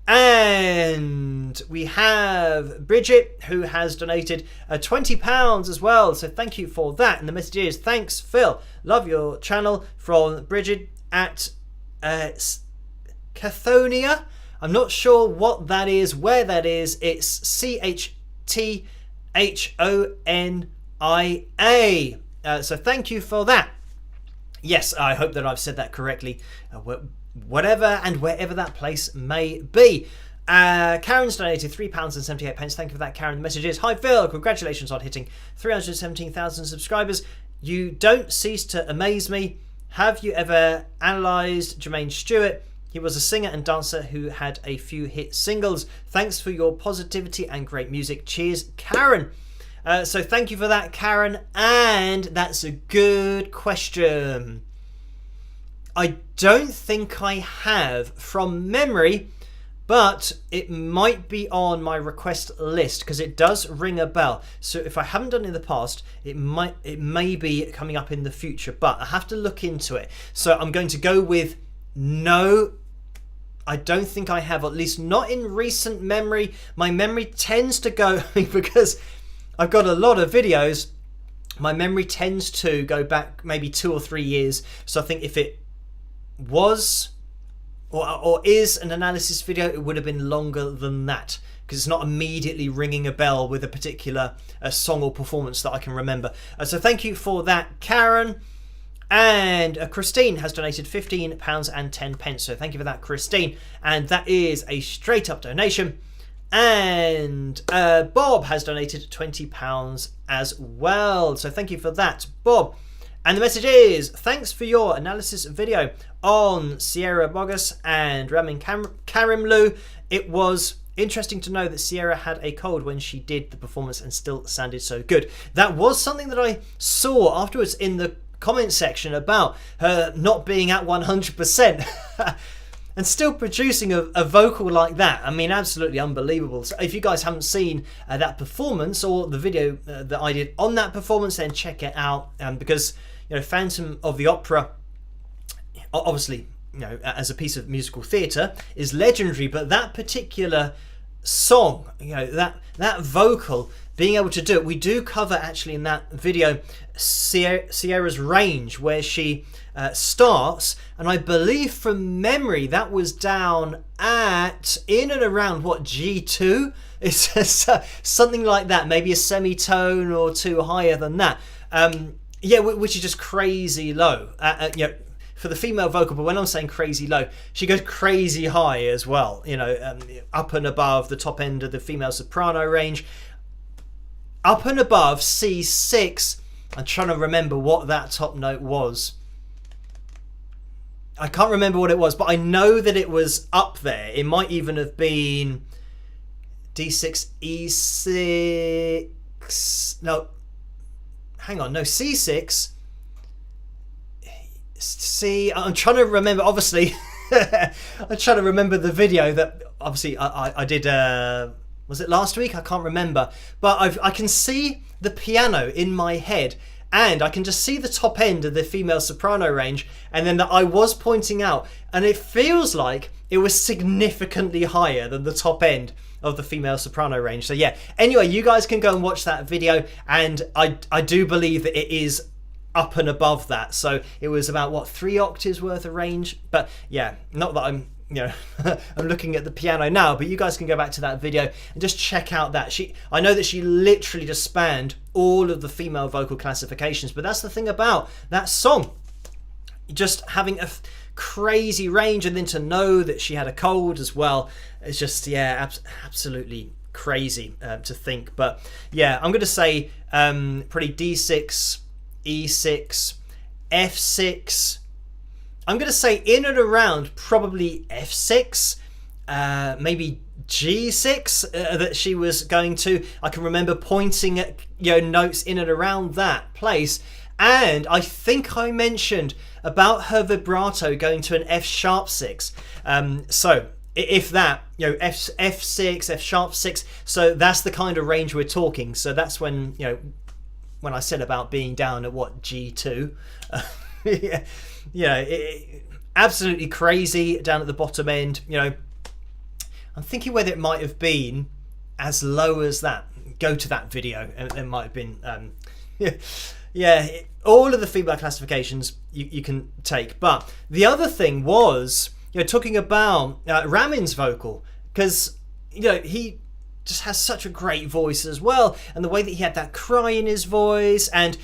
B: And we have Bridget, who has donated £20 as well, so thank you for that. And the message is, thanks Phil, love your channel, from Bridget at Cathonia. I'm not sure what that is, where that is. It's CHTHONIA. So thank you for that. Yes, I hope that I've said that correctly, whatever and wherever that place may be. Karen's donated £3.78. Thank you for that, Karen. The message is, hi Phil, congratulations on hitting 317,000 subscribers. You don't cease to amaze me. Have you ever analysed Jermaine Stewart? He was a singer and dancer who had a few hit singles. Thanks for your positivity and great music. Cheers, Karen. So thank you for that, Karen. And that's a good question. I don't think I have from memory, but it might be on my request list because it does ring a bell. So if I haven't done it in the past, it may be coming up in the future, but I have to look into it. So I'm going to go with no. I don't think I have, at least not in recent memory. My memory tends to go, because I've got a lot of videos, my memory tends to go back maybe 2 or 3 years. So I think if it was or is an analysis video, it would have been longer than that, because it's not immediately ringing a bell with a particular song or performance that I can remember. So thank you for that, Karen. And Christine has donated £15.10. So thank you for that, Christine. And that is a straight up donation. And Bob has donated £20 as well. So thank you for that, Bob. And the message is, thanks for your analysis video on Sierra Bogus and Ramin Karimloo. It was interesting to know that Sierra had a cold when she did the performance and still sounded so good. That was something that I saw afterwards in the comment section about her not being at 100%. And still producing a vocal like that. I mean, absolutely unbelievable. So if you guys haven't seen that performance or the video that I did on that performance, then check it out. Because, you know, Phantom of the Opera, obviously, you know, as a piece of musical theatre, is legendary. But that particular song, you know, that vocal, being able to do it, we do cover actually in that video Sierra's range, where she starts, and I believe from memory that was down at in and around what, G2? It's something like that, maybe a semitone or two higher than that. Yeah, which is just crazy low. You know, for the female vocal, but when I'm saying crazy low, she goes crazy high as well. You know, up and above the top end of the female soprano range, up and above C6. I'm trying to remember what that top note was. I can't remember what it was, but I know that it was up there. It might even have been D6, E6. No, hang on. No, C6. see, I'm trying to remember, obviously. I'm trying to remember the video that obviously I did, was it last week? I can't remember, but I can see the piano in my head, and I can just see the top end of the female soprano range, and then that I was pointing out, and it feels like it was significantly higher than the top end of the female soprano range. So yeah, anyway, you guys can go and watch that video, and I do believe that it is up and above that. So it was about, what, 3 octaves worth of range. But yeah, not that I'm, I'm looking at the piano now, but you guys can go back to that video and just check out that. I know that she literally just spanned all of the female vocal classifications, but that's the thing about that song. Just having a crazy range, and then to know that she had a cold as well, it's just, yeah, absolutely crazy to think. But yeah, I'm going to say probably D6, E6, F6. I'm going to say in and around probably F6, maybe G6 that she was going to. I can remember pointing at notes in and around that place. And I think I mentioned about her vibrato going to an F sharp 6. So if that, F6, F sharp 6, so that's the kind of range we're talking. So that's when, when I said about being down at what, G2, absolutely crazy down at the bottom end. I'm thinking whether it might have been as low as that. Go to that video, and it might have been, all of the female classifications you can take. But the other thing was, talking about Ramin's vocal, because he just has such a great voice as well, and the way that he had that cry in his voice and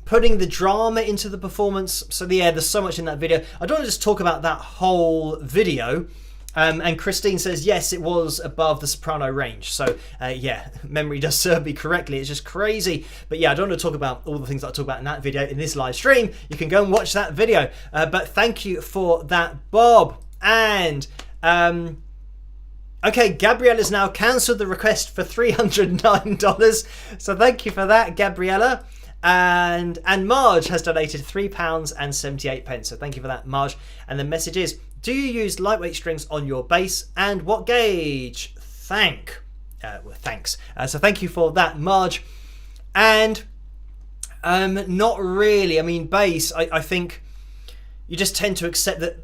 B: putting the drama into the performance. So yeah, there's so much in that video. I don't want to just talk about that whole video. And Christine says, yes, it was above the soprano range. So yeah, memory does serve me correctly. It's just crazy. But yeah, I don't want to talk about all the things that I talk about in that video in this live stream. You can go and watch that video. But thank you for that, Bob. And okay, Gabriella has now cancelled the request for $309. So thank you for that, Gabriella. And Marge has donated £3.78. So thank you for that, Marge. And the message is, do you use lightweight strings on your bass, and what gauge? Thanks. So thank you for that, Marge. And not really. I mean, bass, I think you just tend to accept that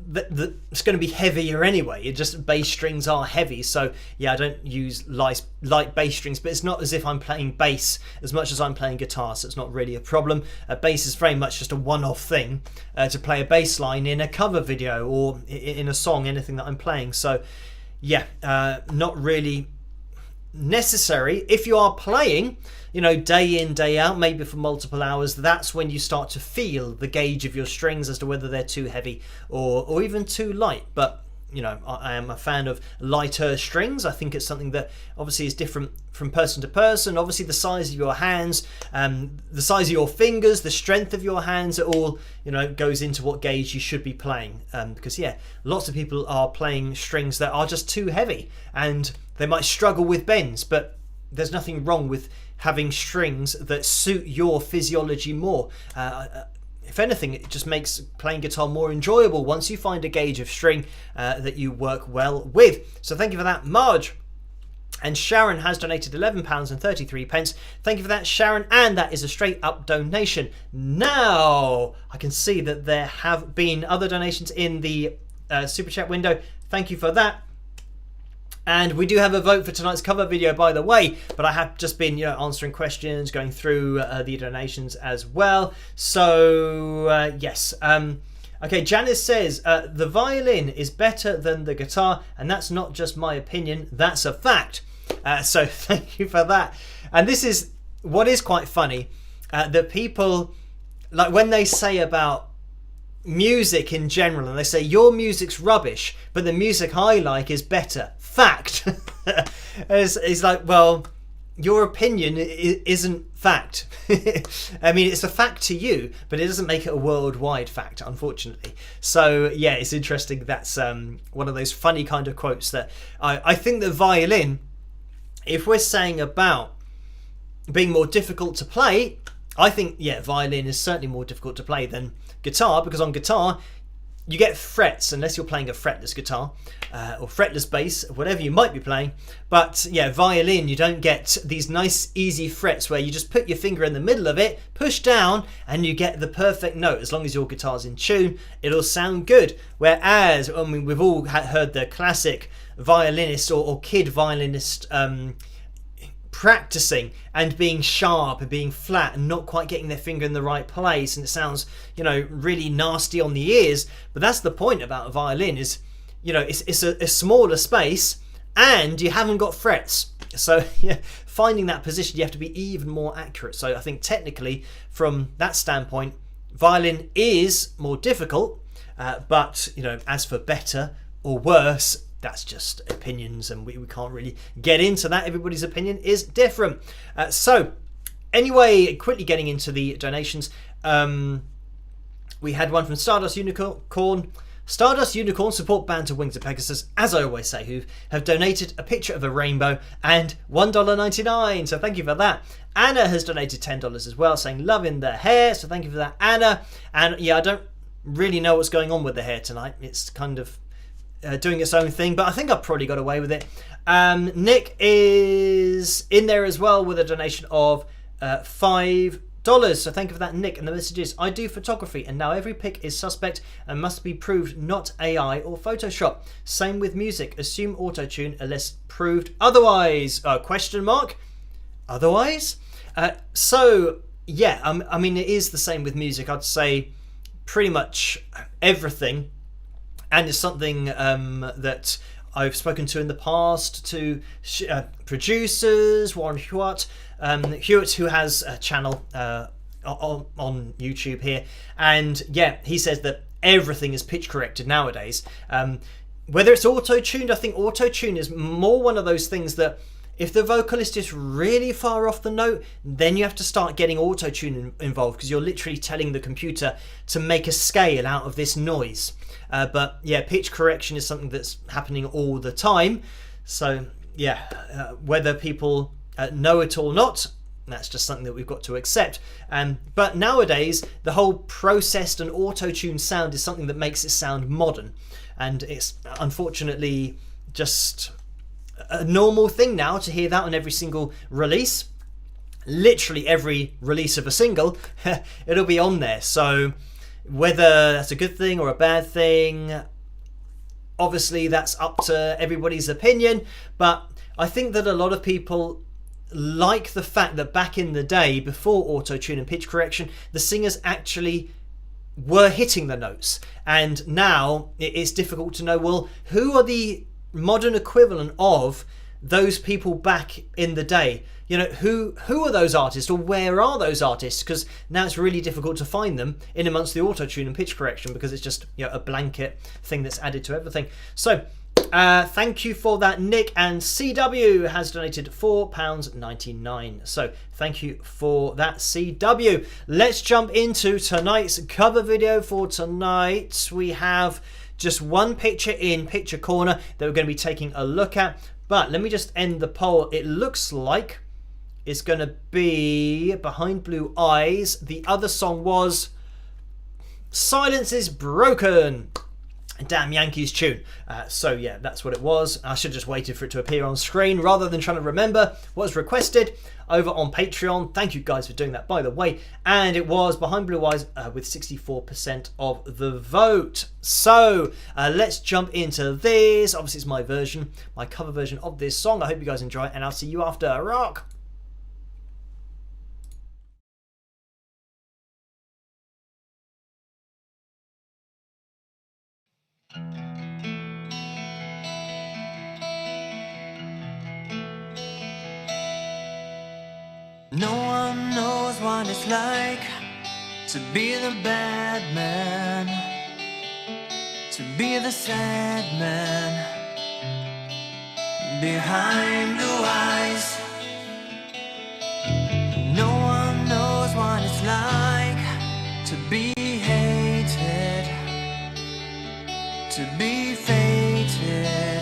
B: it's going to be heavier anyway. It just, bass strings are heavy. So yeah, I don't use light bass strings, but it's not as if I'm playing bass as much as I'm playing guitar, so it's not really a problem. Bass is very much just a one-off thing to play a bass line in a cover video or in a song, anything that I'm playing. So yeah, not really necessary. If you are playing, day in, day out, maybe for multiple hours, that's when you start to feel the gauge of your strings as to whether they're too heavy or even too light. But I am a fan of lighter strings. I think it's something that obviously is different from person to person. Obviously the size of your hands, the size of your fingers, the strength of your hands, it all goes into what gauge you should be playing, because yeah, lots of people are playing strings that are just too heavy and they might struggle with bends, but there's nothing wrong with having strings that suit your physiology more. If anything, it just makes playing guitar more enjoyable once you find a gauge of string that you work well with. So thank you for that, Marge. And Sharon has donated £11.33. Thank you for that, Sharon. And that is a straight up donation. Now, I can see that there have been other donations in the Super Chat window. Thank you for that. And we do have a vote for tonight's cover video, by the way, but I have just been answering questions, going through the donations as well. So yes. Okay, Janice says the violin is better than the guitar, and that's not just my opinion, that's a fact. So thank you for that. And this is what is quite funny, that people, like when they say about music in general, and they say your music's rubbish, but the music I like is better. Fact. It's like, well, your opinion isn't fact. I mean, it's a fact to you, but it doesn't make it a worldwide fact, unfortunately. So yeah, it's interesting. That's one of those funny kind of quotes that I think the violin, if we're saying about being more difficult to play, I think, yeah, violin is certainly more difficult to play than guitar, because on guitar you get frets, unless you're playing a fretless guitar or fretless bass, whatever you might be playing. But yeah, violin, you don't get these nice easy frets where you just put your finger in the middle of it, push down, and you get the perfect note. As long as your guitar's in tune, it'll sound good. Whereas, I mean, we've all heard the classic violinist or kid violinist practicing and being sharp and being flat and not quite getting their finger in the right place, and it sounds, you know, really nasty on the ears. But that's the point about a violin, is, you know, it's a smaller space and you haven't got frets, so yeah, finding that position, you have to be even more accurate. So I think technically, from that standpoint, violin is more difficult, but, you know, as for better or worse, that's just opinions, and we can't really get into that. Everybody's opinion is different. So anyway, quickly getting into the donations. We had one from Stardust Unicorn. Stardust Unicorn support band to Wings of Pegasus, as I always say, who have donated a picture of a rainbow and $1.99. So thank you for that. Anna has donated $10 as well, saying loving the hair. So thank you for that, Anna. And yeah, I don't really know what's going on with the hair tonight. It's kind of doing its own thing, but I think I've probably got away with it. Nick is in there as well with a donation of $5. So thank you for that, Nick. And the message is, I do photography and now every pic is suspect and must be proved not AI or Photoshop. Same with music. Assume auto-tune unless proved otherwise. Question mark? Otherwise? So yeah, I mean, it is the same with music. I'd say pretty much everything. And it's something that I've spoken to in the past to producers, Warren Hewitt, who has a channel on YouTube here. And yeah, he says that everything is pitch corrected nowadays. Whether it's auto-tuned, I think auto-tune is more one of those things that if the vocalist is really far off the note, then you have to start getting auto-tune involved, because you're literally telling the computer to make a scale out of this noise. But yeah, pitch correction is something that's happening all the time. So yeah, whether people know it or not, that's just something that we've got to accept. But nowadays, the whole processed and auto-tuned sound is something that makes it sound modern. And it's unfortunately just a normal thing now to hear that on every single release. Literally every release of a single, it'll be on there. So whether that's a good thing or a bad thing, obviously that's up to everybody's opinion. But I think that a lot of people like the fact that back in the day, before auto-tune and pitch correction, the singers actually were hitting the notes. And now it's difficult to know, well, who are the modern equivalent of those people back in the day? You know, who are those artists, or where are those artists? Because now it's really difficult to find them in amongst the auto-tune and pitch correction, because it's just, you know, a blanket thing that's added to everything. So thank you for that, Nick. And CW has donated £4.99. So thank you for that, CW. Let's jump into tonight's cover video. For tonight, we have just one picture in Picture Corner that we're going to be taking a look at. But let me just end the poll. It looks like it's going to be Behind Blue Eyes. The other song was Silence is Broken. Damn Yankees tune. So yeah, that's what it was. I should have just waited for it to appear on screen rather than trying to remember what was requested over on Patreon. Thank you guys for doing that, by the way. And it was Behind Blue Eyes with 64% of the vote. So let's jump into this. Obviously it's my version, my cover version of this song. I hope you guys enjoy it, and I'll see you after. Rock!
A: No one knows what it's like to be the bad man, to be the sad man behind blue eyes. No one knows what it's like to be hated, to be fated,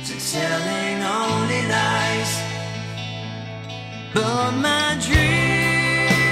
A: to telling only lies. But my dreams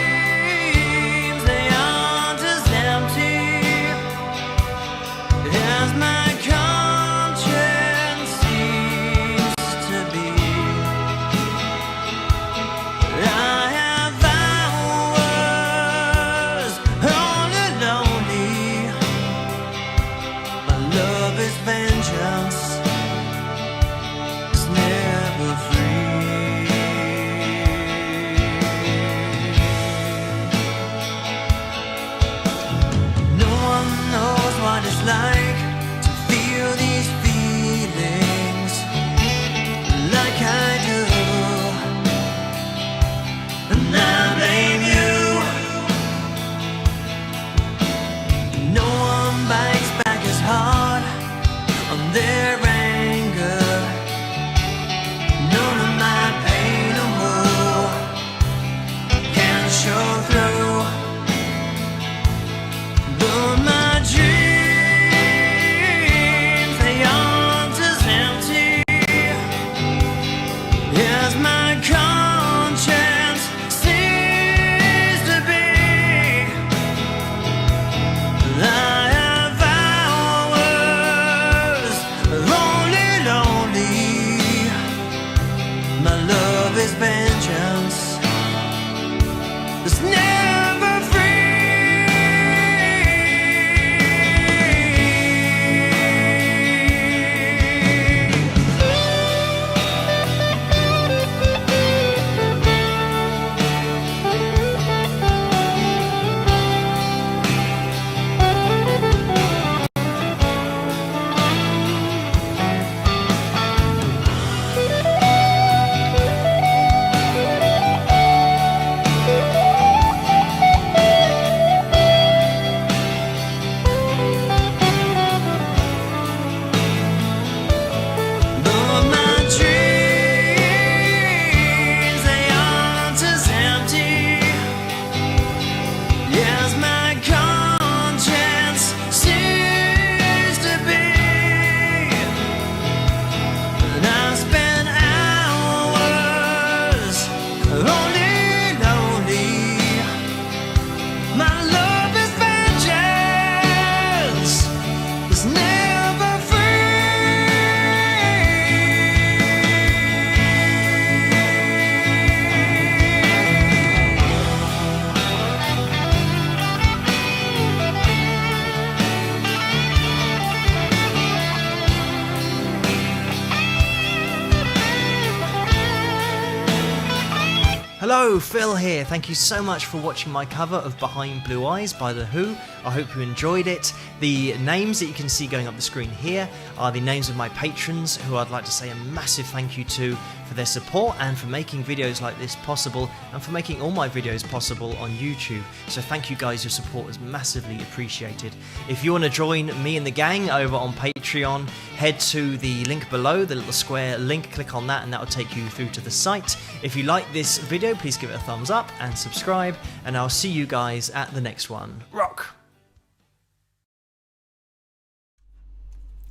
B: Hello, Phil here. Thank you so much for watching my cover of Behind Blue Eyes by The Who. I hope you enjoyed it. The names that you can see going up the screen here are the names of my patrons, who I'd like to say a massive thank you to for their support and for making videos like this possible, and for making all my videos possible on YouTube. So thank you guys, your support is massively appreciated. If you want to join me and the gang over on Patreon, head to the link below, the little square link, click on that and that will take you through to the site. If you like this video, please give it a thumbs up and subscribe, and I'll see you guys at the next one. Rock!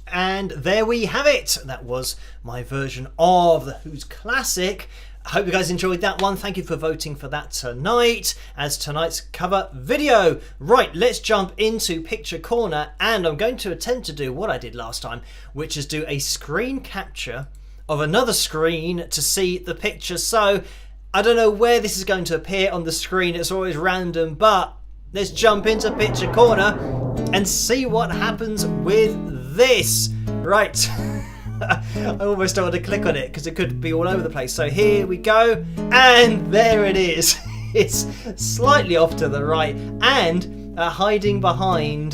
B: And there we have it. That was my version of The Who's classic. I hope you guys enjoyed that one. Thank you for voting for that tonight as tonight's cover video. Right, let's jump into Picture Corner, and I'm going to attempt to do what I did last time, which is do a screen capture of another screen to see the picture. So I don't know where this is going to appear on the screen. It's always random, but let's jump into Picture Corner and see what happens with this. Right. I almost don't want to click on it because it could be all over the place. So here we go, and there it is. It's slightly off to the right and hiding behind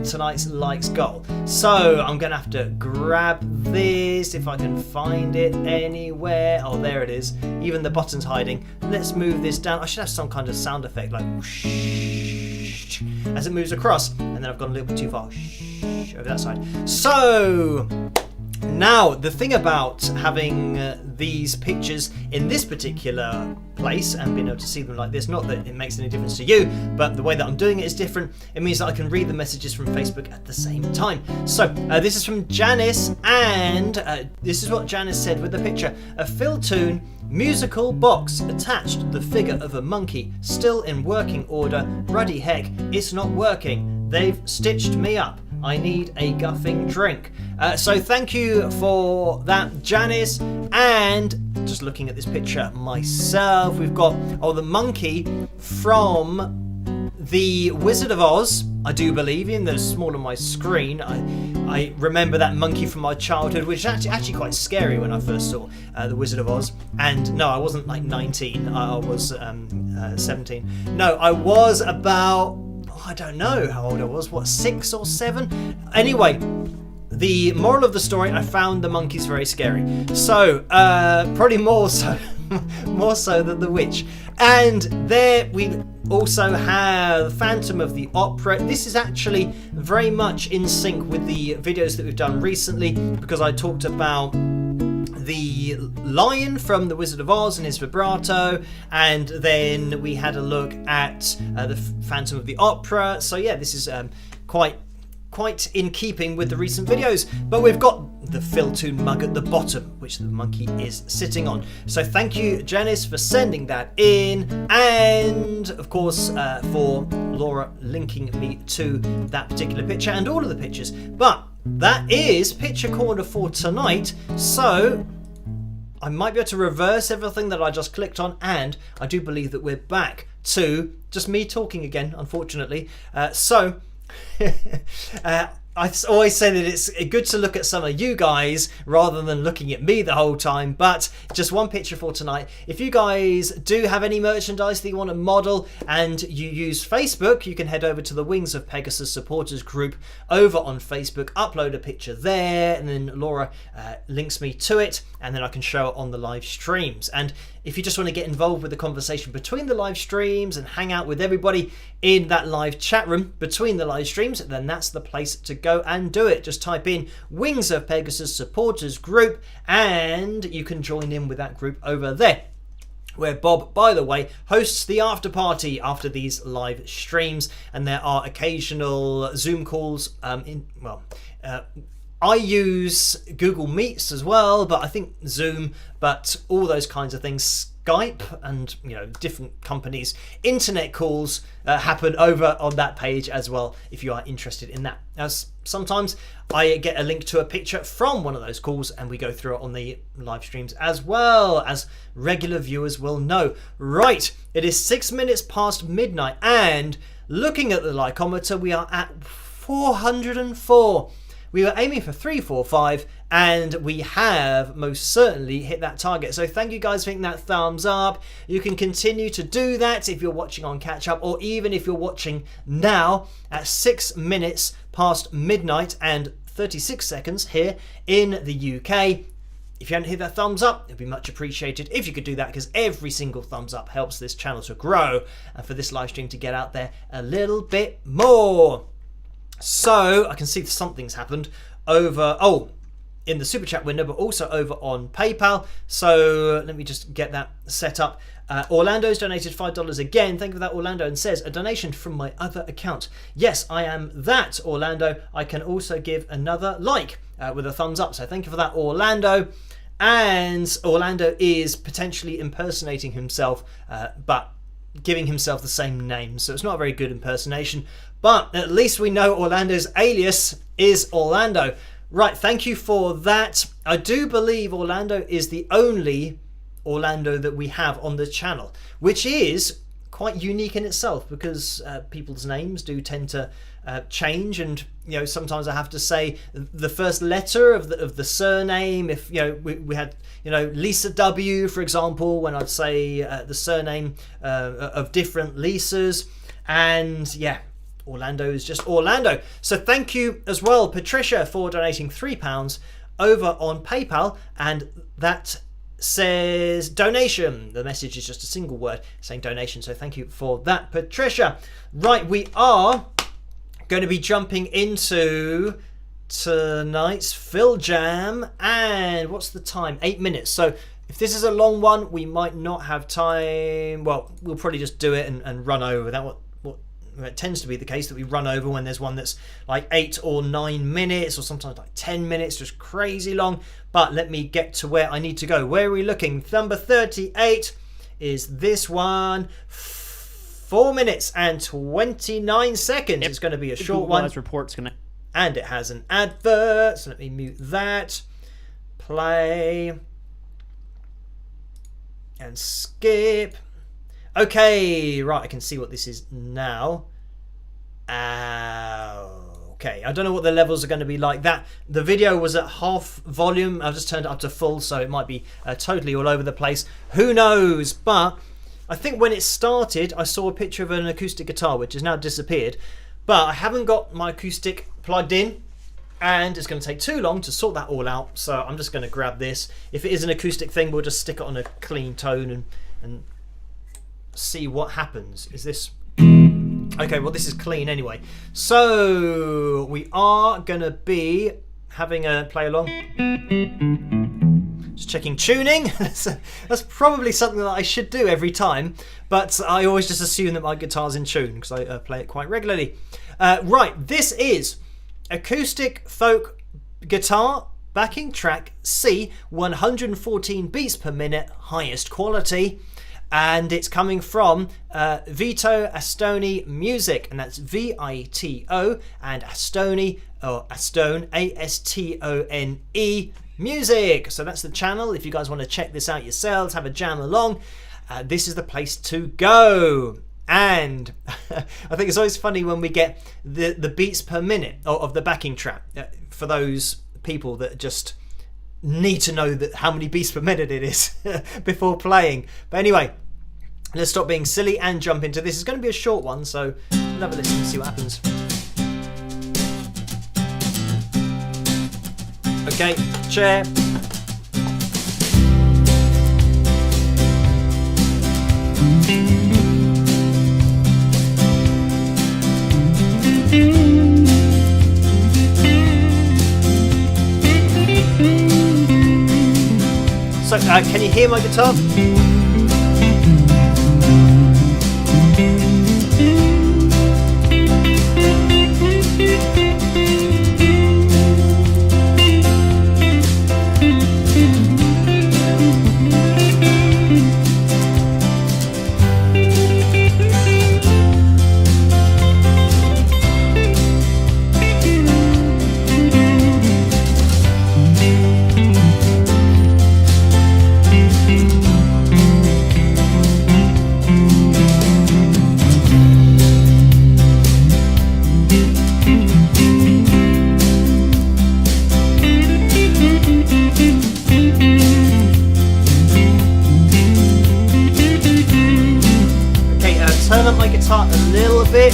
B: tonight's likes goal. So I'm gonna have to grab this if I can find it anywhere. Oh, there it is. Even the button's hiding. Let's move this down. I should have some kind of sound effect like whoosh as it moves across, and then I've gone a little bit too far. Shh, over that side. So now, the thing about having these pictures in this particular place and being able to see them like this, not that it makes any difference to you, but the way that I'm doing it is different. It means that I can read the messages from Facebook at the same time. So, this is from Janice, and this is what Janice said with the picture. A Phil Toon musical box attached, the figure of a monkey, still in working order. Ruddy heck, it's not working. They've stitched me up. I need a guffing drink. So thank you for that, Janice. And just looking at this picture myself, we've got the monkey from the Wizard of Oz, I do believe, even though it's small on my screen. I remember that monkey from my childhood, which is actually quite scary when I first saw the Wizard of Oz. And no, I wasn't like 19, I was 17. No, I was about, I don't know how old I was, what, 6 or 7? Anyway, the moral of the story, I found the monkeys very scary. So, probably more so than the witch. And there we also have Phantom of the Opera. This is actually very much in sync with the videos that we've done recently, because I talked about the lion from The Wizard of Oz and his vibrato, and then we had a look at the Phantom of the Opera. So yeah, this is quite in keeping with the recent videos. But we've got the Phil Toon mug at the bottom, which the monkey is sitting on. So thank you, Janice, for sending that in, and of course for Laura linking me to that particular picture and all of the pictures. But that is Picture Corner for tonight. So I might be able to reverse everything that I just clicked on, and I do believe that we're back to just me talking again, unfortunately. I always say that it's good to look at some of you guys rather than looking at me the whole time, but just one picture for tonight. If you guys do have any merchandise that you want to model and you use Facebook, you can head over to the Wings of Pegasus supporters group over on Facebook, upload a picture there, and then Laura links me to it, and then I can show it on the live streams. And if you just want to get involved with the conversation between the live streams and hang out with everybody in that live chat room between the live streams, then that's the place to go and do it. Just type in Wings of Pegasus supporters group and you can join in with that group over there, where Bob, by the way, hosts the after party after these live streams, and there are occasional Zoom calls. I use Google Meets as well, but I think Zoom, but all those kinds of things, Skype and different companies, internet calls happen over on that page as well if you are interested in that. As sometimes I get a link to a picture from one of those calls and we go through it on the live streams as well, as regular viewers will know. Right, it is 6 minutes past midnight, and looking at the likeometer, we are at 404. We were aiming for 345, and we have most certainly hit that target. So thank you guys for hitting that thumbs up. You can continue to do that if you're watching on catch up, or even if you're watching now at 6 minutes past midnight and 36 seconds here in the UK. If you haven't hit that thumbs up, it'd be much appreciated if you could do that, because every single thumbs up helps this channel to grow and for this live stream to get out there a little bit more. So I can see something's happened over in the super chat window, but also over on PayPal. So let me just get that set up. Orlando's donated $5 again. Thank you for that, Orlando, and says, a donation from my other account. Yes, I am that, Orlando. I can also give another like with a thumbs up. So thank you for that, Orlando. And Orlando is potentially impersonating himself, but giving himself the same name. So it's not a very good impersonation, but at least we know Orlando's alias is Orlando. Right, thank you for that. I do believe Orlando is the only Orlando that we have on the channel, which is quite unique in itself, because people's names do tend to change, and sometimes I have to say the first letter of the surname. If we had Lisa W, for example, when I'd say the surname of different Lisas, and yeah, Orlando is just Orlando. So thank you as well, Patricia, for donating £3 over on PayPal, and that says donation. The message is just a single word saying donation, so thank you for that, Patricia. Right, we are going to be jumping into tonight's Phil Jam, and what's the time? 8 minutes. So if this is a long one, we might not have time. Well, we'll probably just do it and run over that. What it tends to be the case, that we run over when there's one that's like 8 or 9 minutes, or sometimes like 10 minutes, just crazy long. But let me get to where I need to go. Where are we looking? Number 38 is this one. 4 minutes and 29 seconds. It's going to be a short one.
C: Report's gonna...
B: And it has an advert, so let me mute that. Play. And skip. Okay, right, I can see what this is now. Okay, I don't know what the levels are going to be like. The video was at half volume. I've just turned it up to full, so it might be totally all over the place. Who knows? But I think when it started, I saw a picture of an acoustic guitar, which has now disappeared. But I haven't got my acoustic plugged in, and it's going to take too long to sort that all out. So I'm just going to grab this. If it is an acoustic thing, we'll just stick it on a clean tone and see what happens. Is this okay? Well, this is clean anyway. So we are going to be having a play along. Just checking tuning. That's probably something that I should do every time, but I always just assume that my guitar's in tune because I play it quite regularly. Right, this is acoustic folk guitar backing track C, 114 beats per minute, highest quality, and it's coming from Vito Astoni Music, and that's VITO and Astoni, or Astone, ASTONE Music. So that's the channel. If you guys want to check this out yourselves, have a jam along, this is the place to go. And I think it's always funny when we get the beats per minute of the backing track, for those people that just need to know that how many beats per minute it is before playing. But anyway, let's stop being silly and jump into this. It's going to be a short one, so we'll have a listen and see what happens. Okay, chair. So, can you hear my guitar? tut a little bit.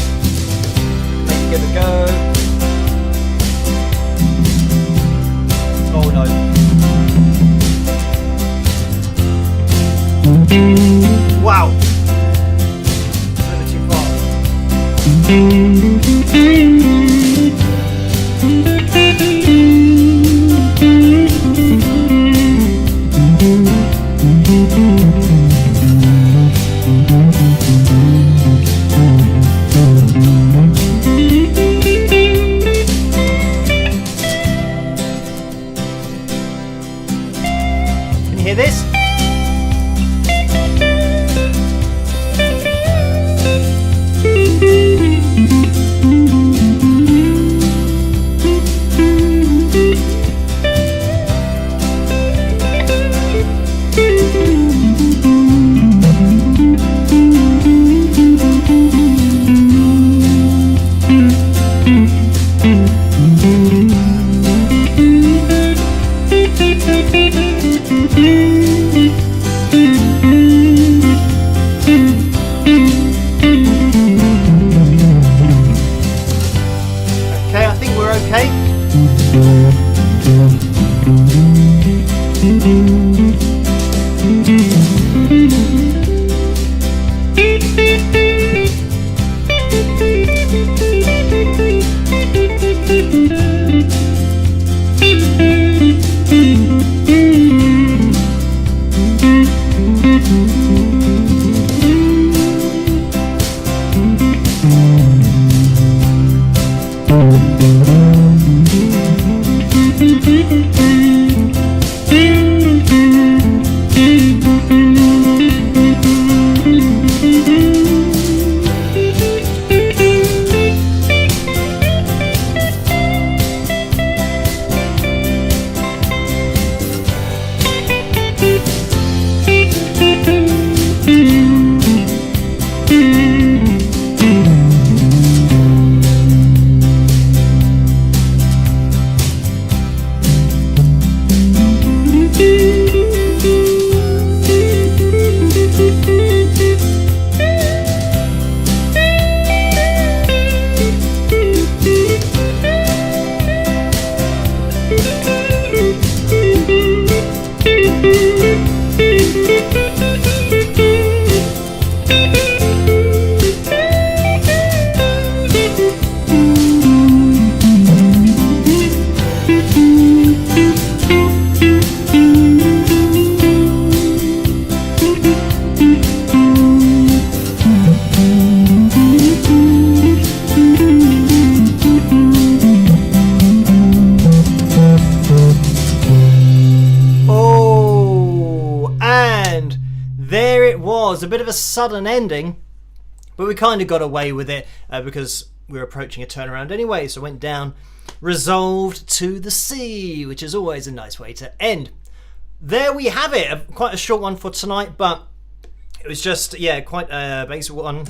B: Maybe give it a go. Oh no. Wow. A little too fast. Can you hear this? Okay, I think we're okay. A bit of a sudden ending, but we kind of got away with it because we were approaching a turnaround anyway, so went down, resolved to the sea, which is always a nice way to end. There we have it. Quite a short one for tonight, but it was just, yeah, quite a basic one.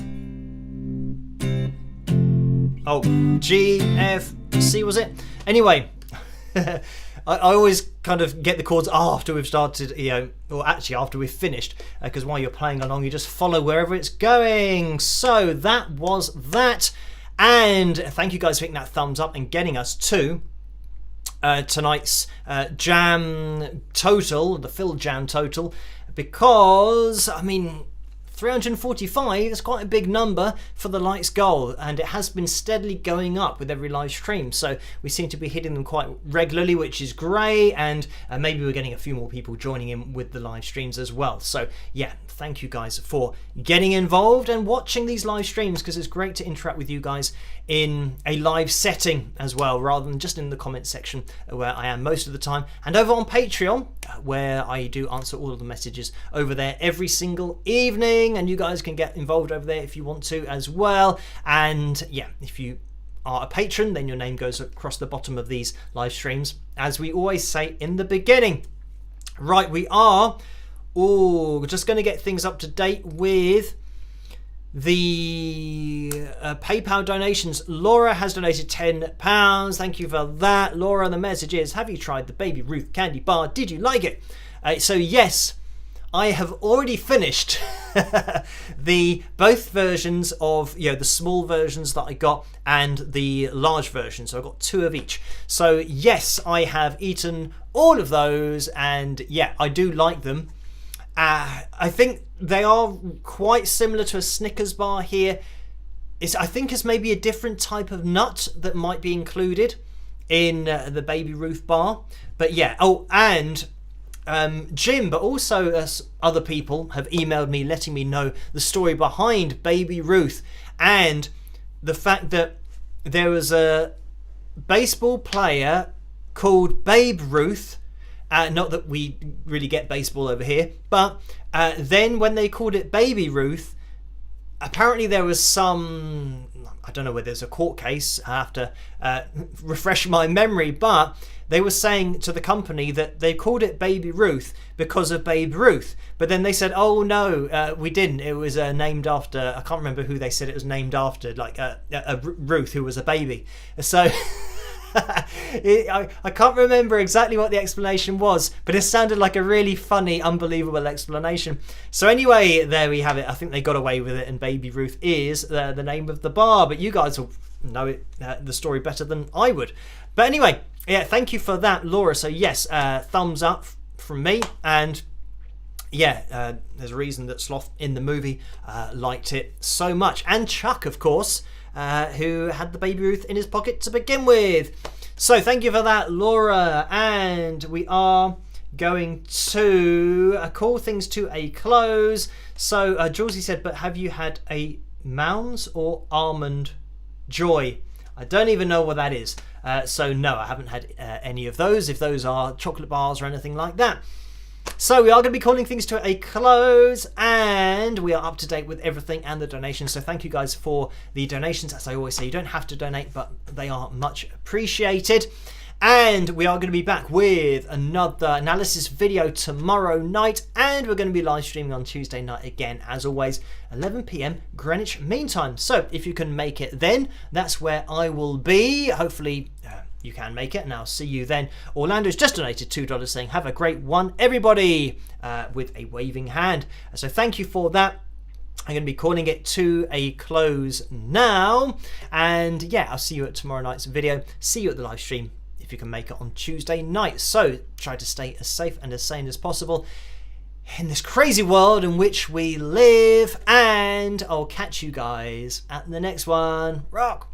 B: Oh, G, F, C was it? Anyway, I always kind of get the chords after we've started, or actually after we've finished, because while you're playing along, you just follow wherever it's going. So that was that. And thank you guys for hitting that thumbs up and getting us to tonight's jam total, the fill jam total, because, I mean, 345 is quite a big number for the lights goal, and it has been steadily going up with every live stream, so we seem to be hitting them quite regularly, which is great, and maybe we're getting a few more people joining in with the live streams as well. So yeah, thank you guys for getting involved and watching these live streams, because it's great to interact with you guys in a live setting as well, rather than just in the comment section where I am most of the time, and over on Patreon where I do answer all of the messages over there every single evening, and you guys can get involved over there if you want to as well. And yeah, if you are a patron, then your name goes across the bottom of these live streams, as we always say in the beginning. Right, we are just going to get things up to date with the PayPal donations. Laura has donated £10. Thank you for that, Laura. The message is, have you tried the Baby Ruth candy bar? Did you like it? So yes, I have already finished both versions of the small versions that I got and the large version. So I got 2 of each. So yes, I have eaten all of those, and yeah, I do like them. I think they are quite similar to a Snickers bar here. I think it's maybe a different type of nut that might be included in the Baby Ruth bar. But yeah, oh, and Jim, but also other people have emailed me letting me know the story behind Baby Ruth and the fact that there was a baseball player called Babe Ruth. Not that we really get baseball over here, but then when they called it Baby Ruth, apparently there was some, I don't know whether there's a court case, I have to refresh my memory, but they were saying to the company that they called it Baby Ruth because of Babe Ruth. But then they said, oh no, we didn't. It was named after, I can't remember who they said it was named after, like a Ruth who was a baby. So I can't remember exactly what the explanation was, but it sounded like a really funny, unbelievable explanation. So anyway, there we have it. I think they got away with it, and Baby Ruth is the name of the bar. But you guys will know it, the story better than I would. But anyway, yeah, thank you for that, Laura. So yes, thumbs up from me, and yeah, there's a reason that Sloth in the movie liked it so much, and Chuck, of course, who had the Baby Ruth in his pocket to begin with. So thank you for that, Laura, and we are going to call things to a close. So Julesy said, but have you had a Mounds or Almond Joy? I don't even know what that is. So no, I haven't had any of those, if those are chocolate bars or anything like that. So we are going to be calling things to a close, and we are up to date with everything and the donations. So thank you guys for the donations. As I always say, you don't have to donate, but they are much appreciated. And we are going to be back with another analysis video tomorrow night, and we're going to be live streaming on Tuesday night again, as always, 11 p.m. Greenwich Mean Time. So if you can make it then, that's where I will be. Hopefully you can make it, and I'll see you then. Orlando's just donated $2 saying, have a great one, everybody, with a waving hand. So thank you for that. I'm going to be calling it to a close now. And yeah, I'll see you at tomorrow night's video. See you at the live stream if you can make it on Tuesday night. So try to stay as safe and as sane as possible in this crazy world in which we live. And I'll catch you guys at the next one. Rock!